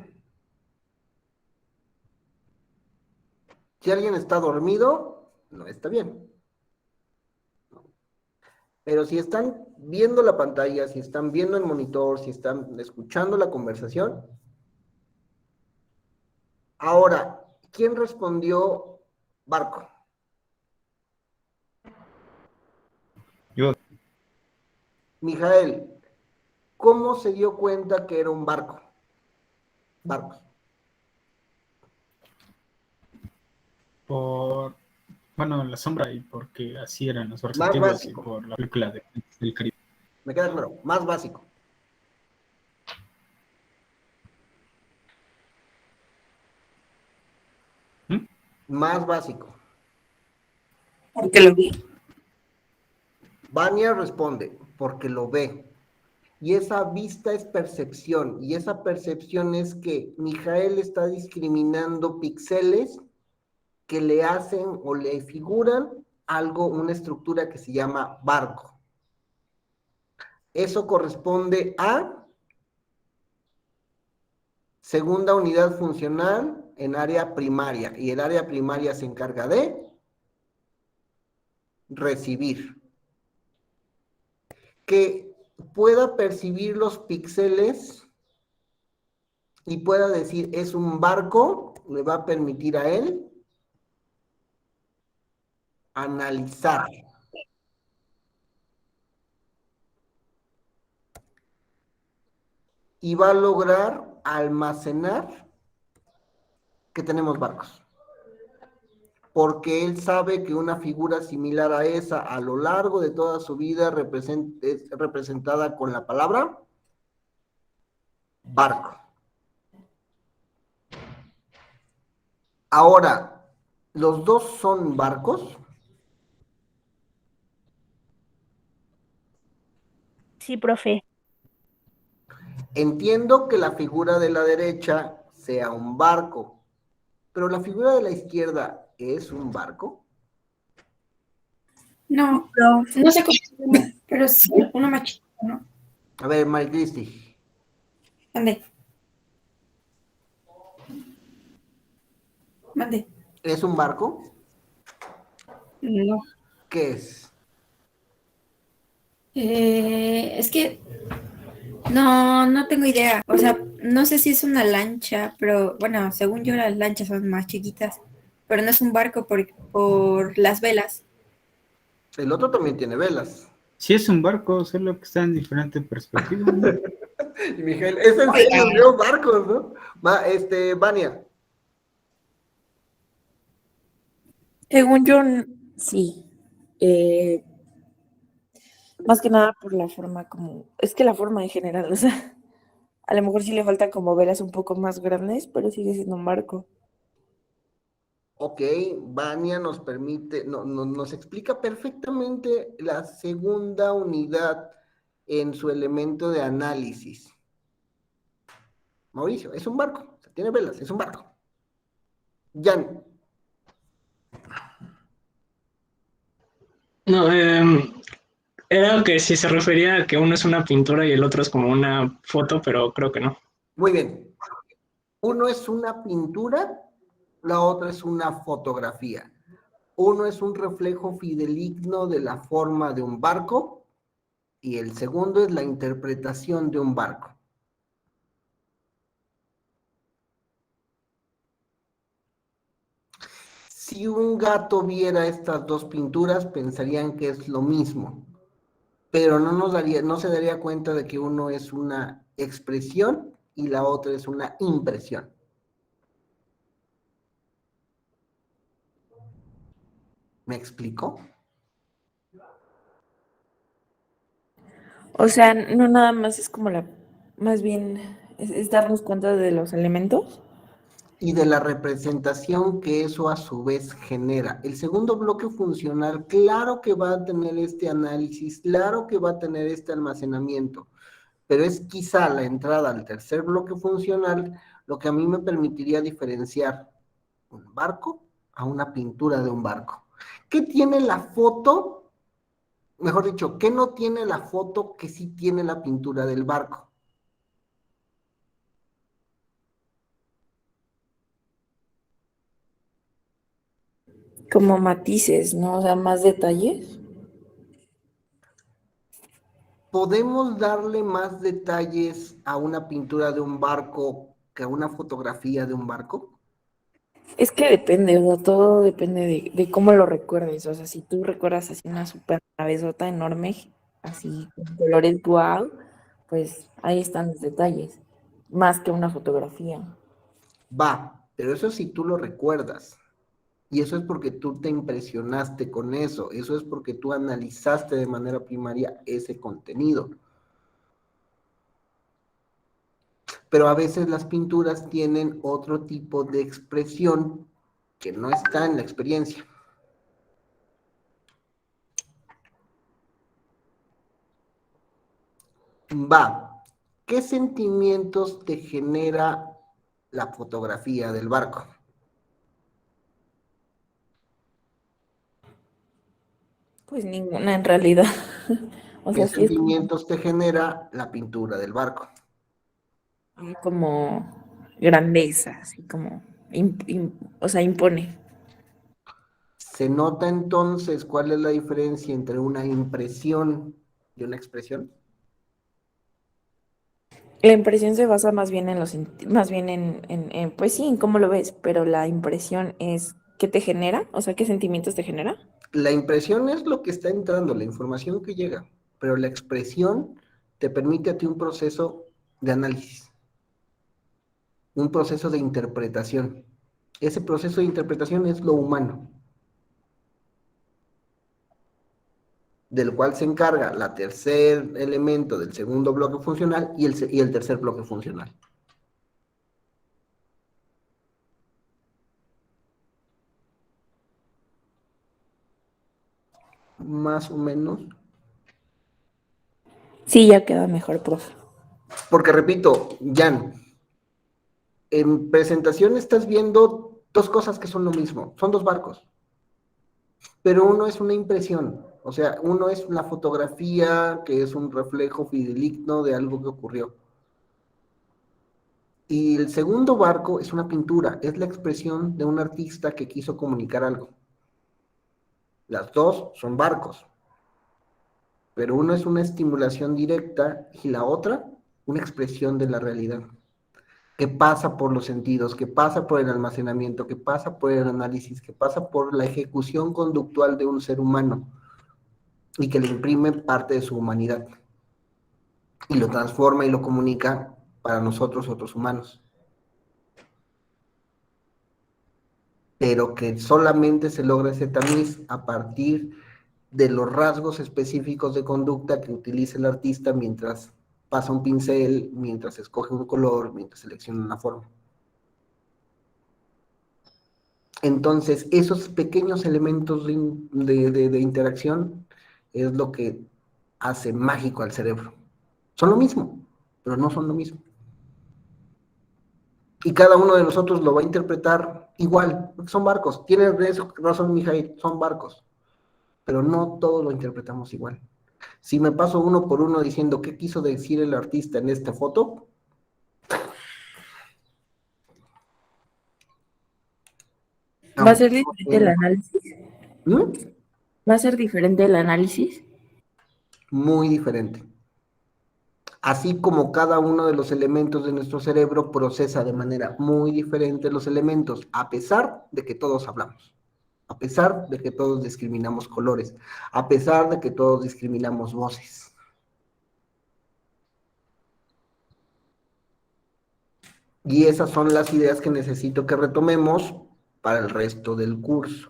[SPEAKER 2] Si alguien está dormido, no está bien. Pero si están viendo la pantalla, si están viendo el monitor, si están escuchando la conversación. Ahora, ¿quién respondió barco?
[SPEAKER 9] Yo,
[SPEAKER 2] Mijael, ¿cómo se dio cuenta que era un barco? Barcos.
[SPEAKER 9] bueno, la sombra y porque así eran los barcos
[SPEAKER 2] Más
[SPEAKER 9] antiguos y
[SPEAKER 2] básico.
[SPEAKER 9] por la película del Caribe.
[SPEAKER 2] Me queda claro, más básico.
[SPEAKER 9] ¿Mm?
[SPEAKER 2] Más básico.
[SPEAKER 5] Porque lo vi.
[SPEAKER 2] Vania responde, porque lo ve. Y esa vista es percepción. Y esa percepción es que Mijael está discriminando píxeles que le hacen o le figuran algo, una estructura que se llama barco. Eso corresponde a segunda unidad funcional en área primaria. Y el área primaria se encarga de recibir. Que pueda percibir los píxeles y pueda decir es un barco, le va a permitir a él analizar. Y va a lograr almacenar que tenemos barcos. Porque él sabe que una figura similar a esa a lo largo de toda su vida es representada con la palabra barco. Ahora, ¿los dos son barcos?
[SPEAKER 10] Sí, profe.
[SPEAKER 2] Entiendo que la figura de la derecha sea un barco, pero la figura de la izquierda es un barco.
[SPEAKER 6] No, no sé cómo se llama, pero sí, uno más chico, ¿no?
[SPEAKER 2] A ver, Maricristi,
[SPEAKER 6] Mande. Mande.
[SPEAKER 2] ¿es un barco?
[SPEAKER 6] No,
[SPEAKER 2] ¿Qué es?
[SPEAKER 6] Es que no tengo idea. O sea, no sé si es una lancha, pero bueno, según yo las lanchas son más chiquitas, pero no es un barco por las velas.
[SPEAKER 2] El otro también tiene velas.
[SPEAKER 9] Sí es un barco, solo que está en diferente perspectiva, ¿no?
[SPEAKER 2] Y Miguel, es en serio, veo barcos, ¿no? Va, Vania.
[SPEAKER 5] Según yo, sí. Eh, Más que nada por la forma como, es que la forma en general, o sea, a lo mejor sí le faltan como velas un poco más grandes, pero sigue siendo un barco.
[SPEAKER 2] Ok, Vania nos permite, nos explica perfectamente la segunda unidad en su elemento de análisis. Mauricio, es un barco, o sea, tiene velas, es un barco. Jan,
[SPEAKER 4] No, era que si se refería a que uno es una pintura y el otro es como una foto, pero creo que no.
[SPEAKER 2] muy bien. Uno es una pintura, la otra es una fotografía. Uno es un reflejo fideligno de la forma de un barco y el segundo es la interpretación de un barco. Si un gato viera estas dos pinturas, pensarían que es lo mismo, pero no se daría cuenta de que uno es una expresión y la otra es una impresión. ¿Me explico?
[SPEAKER 5] O sea, no nada más es como más bien es darnos cuenta de los elementos.
[SPEAKER 2] Y de la representación que eso a su vez genera. El segundo bloque funcional, claro que va a tener este análisis, claro que va a tener este almacenamiento, pero es quizá la entrada al tercer bloque funcional lo que a mí me permitiría diferenciar un barco a una pintura de un barco. ¿Qué tiene la foto? Mejor dicho, ¿qué no tiene la foto que sí tiene la pintura del barco?
[SPEAKER 5] Como matices, ¿no? O sea, más detalles.
[SPEAKER 2] ¿Podemos darle más detalles a una pintura de un barco que a una fotografía de un barco?
[SPEAKER 5] Es que depende, o sea, todo depende de cómo lo recuerdes. O sea, si tú recuerdas así una super navesota enorme, así con colores wow, pues ahí están los detalles, más que una fotografía.
[SPEAKER 2] Va, pero eso sí tú lo recuerdas. Y eso es porque tú te impresionaste con eso. Eso es porque tú analizaste de manera primaria ese contenido. Pero a veces las pinturas tienen otro tipo de expresión que no está en la experiencia. Va, ¿qué sentimientos te genera la fotografía del barco?
[SPEAKER 5] Pues ninguna en realidad. O
[SPEAKER 2] ¿Qué
[SPEAKER 5] sea, sí es
[SPEAKER 2] sentimientos te genera la pintura del barco?
[SPEAKER 5] como grandeza, así como, o sea, impone.
[SPEAKER 2] Se nota entonces cuál es la diferencia entre una impresión y una expresión.
[SPEAKER 5] La impresión se basa más bien más bien pues sí, en cómo lo ves, pero la impresión es qué te genera, o sea, qué sentimientos te genera.
[SPEAKER 2] La impresión es lo que está entrando, la información que llega, pero la expresión te permite a ti un proceso de análisis, un proceso de interpretación. Ese proceso de interpretación es lo humano, del cual se encarga la tercer elemento del segundo bloque funcional y el tercer bloque funcional. Más o menos.
[SPEAKER 5] Sí, ya queda mejor, profe.
[SPEAKER 2] Porque repito, Jan, en presentación estás viendo dos cosas que son lo mismo, son dos barcos, pero uno es una impresión, o sea, uno es la fotografía que es un reflejo fideligno de algo que ocurrió. Y el segundo barco es una pintura, es la expresión de un artista que quiso comunicar algo. Las dos son barcos, pero uno es una estimulación directa y la otra una expresión de la realidad, que pasa por los sentidos, que pasa por el almacenamiento, que pasa por el análisis, que pasa por la ejecución conductual de un ser humano y que le imprime parte de su humanidad y lo transforma y lo comunica para nosotros otros humanos. Pero que solamente se logra ese tamiz a partir de los rasgos específicos de conducta que utiliza el artista mientras pasa un pincel, mientras escoge un color, mientras selecciona una forma. Entonces, esos pequeños elementos de interacción es lo que hace mágico al cerebro. Son lo mismo, pero no son lo mismo. Y cada uno de nosotros lo va a interpretar igual, porque son barcos. Tiene razón, Mijail, son barcos, pero no todos lo interpretamos igual. Si me paso uno por uno diciendo qué quiso decir el artista en esta foto,
[SPEAKER 5] ¿Va a ser diferente el análisis?
[SPEAKER 2] ¿Mm?
[SPEAKER 5] ¿Va a ser diferente el análisis?
[SPEAKER 2] Muy diferente. Así como cada uno de los elementos de nuestro cerebro procesa de manera muy diferente los elementos, a pesar de que todos hablamos, a pesar de que todos discriminamos colores, a pesar de que todos discriminamos voces. Y esas son las ideas que necesito que retomemos para el resto del curso,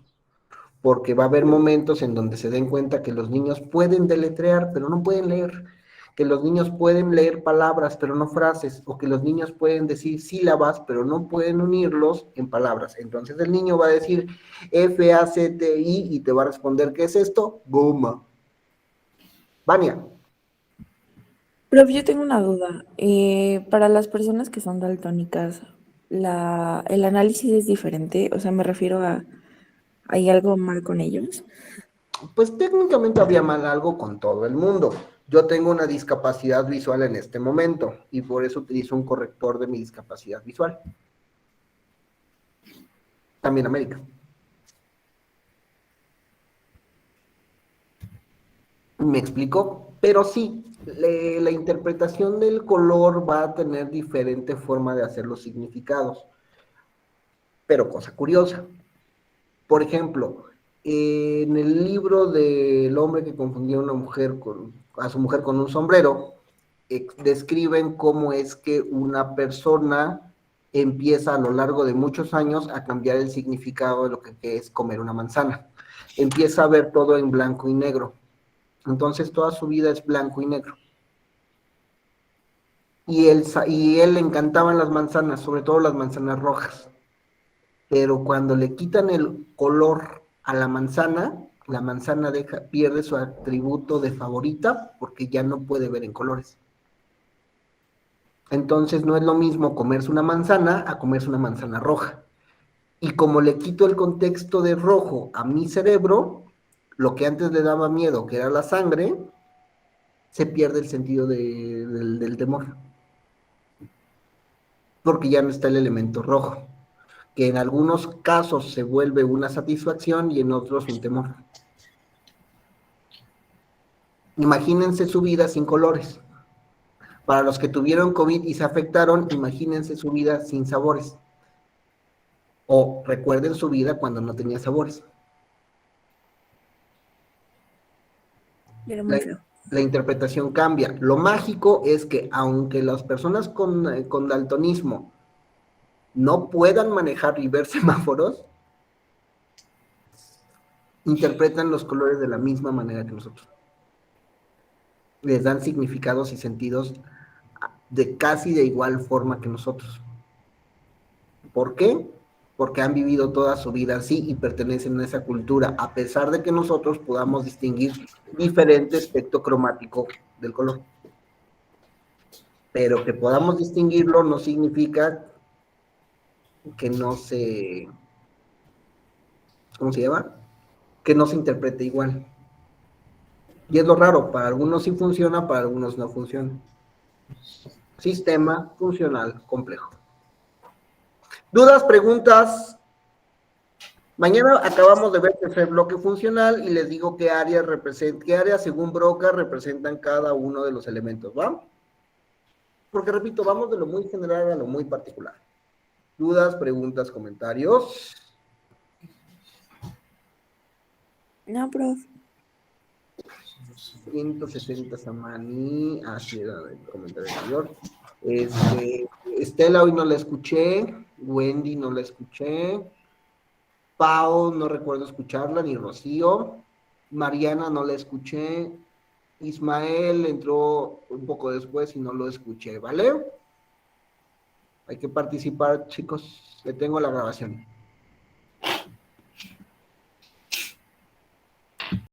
[SPEAKER 2] porque va a haber momentos en donde se den cuenta que los niños pueden deletrear, pero no pueden leer, que los niños pueden leer palabras, pero no frases, o que los niños pueden decir sílabas, pero no pueden unirlos en palabras. Entonces el niño va a decir F-A-C-T-I y te va a responder, ¿qué es esto? Goma. Vania.
[SPEAKER 5] Pero yo tengo una duda. Para las personas que son daltónicas, el análisis es diferente. O sea, me refiero a, ¿hay algo mal con ellos?
[SPEAKER 2] Pues técnicamente había mal algo con todo el mundo. Yo tengo una discapacidad visual en este momento y por eso utilizo un corrector de mi discapacidad visual. También América. ¿Me explico? Pero sí, la interpretación del color va a tener diferente forma de hacer los significados. Pero cosa curiosa. Por ejemplo, en el libro del hombre que confundía a su mujer con un sombrero, describen cómo es que una persona empieza a lo largo de muchos años a cambiar el significado de lo que es comer una manzana. Empieza a ver todo en blanco y negro. Entonces toda su vida es blanco y negro. Y él le encantaban las manzanas, sobre todo las manzanas rojas. Pero cuando le quitan el color a la manzana pierde su atributo de favorita porque ya no puede ver en colores. Entonces no es lo mismo comerse una manzana a comerse una manzana roja. Y como le quito el contexto de rojo a mi cerebro, lo que antes le daba miedo, que era la sangre, se pierde el sentido del temor. Porque ya no está el elemento rojo, que en algunos casos se vuelve una satisfacción y en otros un temor. Imagínense su vida sin colores. Para los que tuvieron COVID y se afectaron, imagínense su vida sin sabores. O recuerden su vida cuando no tenía sabores.
[SPEAKER 5] Era muy feo.
[SPEAKER 2] La interpretación cambia. Lo mágico es que aunque las personas con daltonismo no puedan manejar y ver semáforos, interpretan los colores de la misma manera que nosotros. Les dan significados y sentidos de casi de igual forma que nosotros. ¿Por qué? Porque han vivido toda su vida así y pertenecen a esa cultura, a pesar de que nosotros podamos distinguir diferente espectro cromático del color. Pero que podamos distinguirlo no significa que no se... ¿Cómo se llama? Que no se interprete igual. Y es lo raro, para algunos sí funciona, para algunos no funciona. Sistema funcional complejo. ¿Dudas, preguntas? Mañana acabamos de ver el tercer bloque funcional y les digo qué áreas según Broca representan cada uno de los elementos, ¿va? Porque repito, vamos de lo muy general a lo muy particular. ¿Dudas, preguntas, comentarios?
[SPEAKER 5] No, profe.
[SPEAKER 2] 160 Samani, así era el comentario anterior. Estela hoy no la escuché, Wendy no la escuché, Pau no recuerdo escucharla, ni Rocío, Mariana no la escuché, Ismael entró un poco después y no lo escuché, ¿vale? Hay que participar, chicos, le tengo la grabación.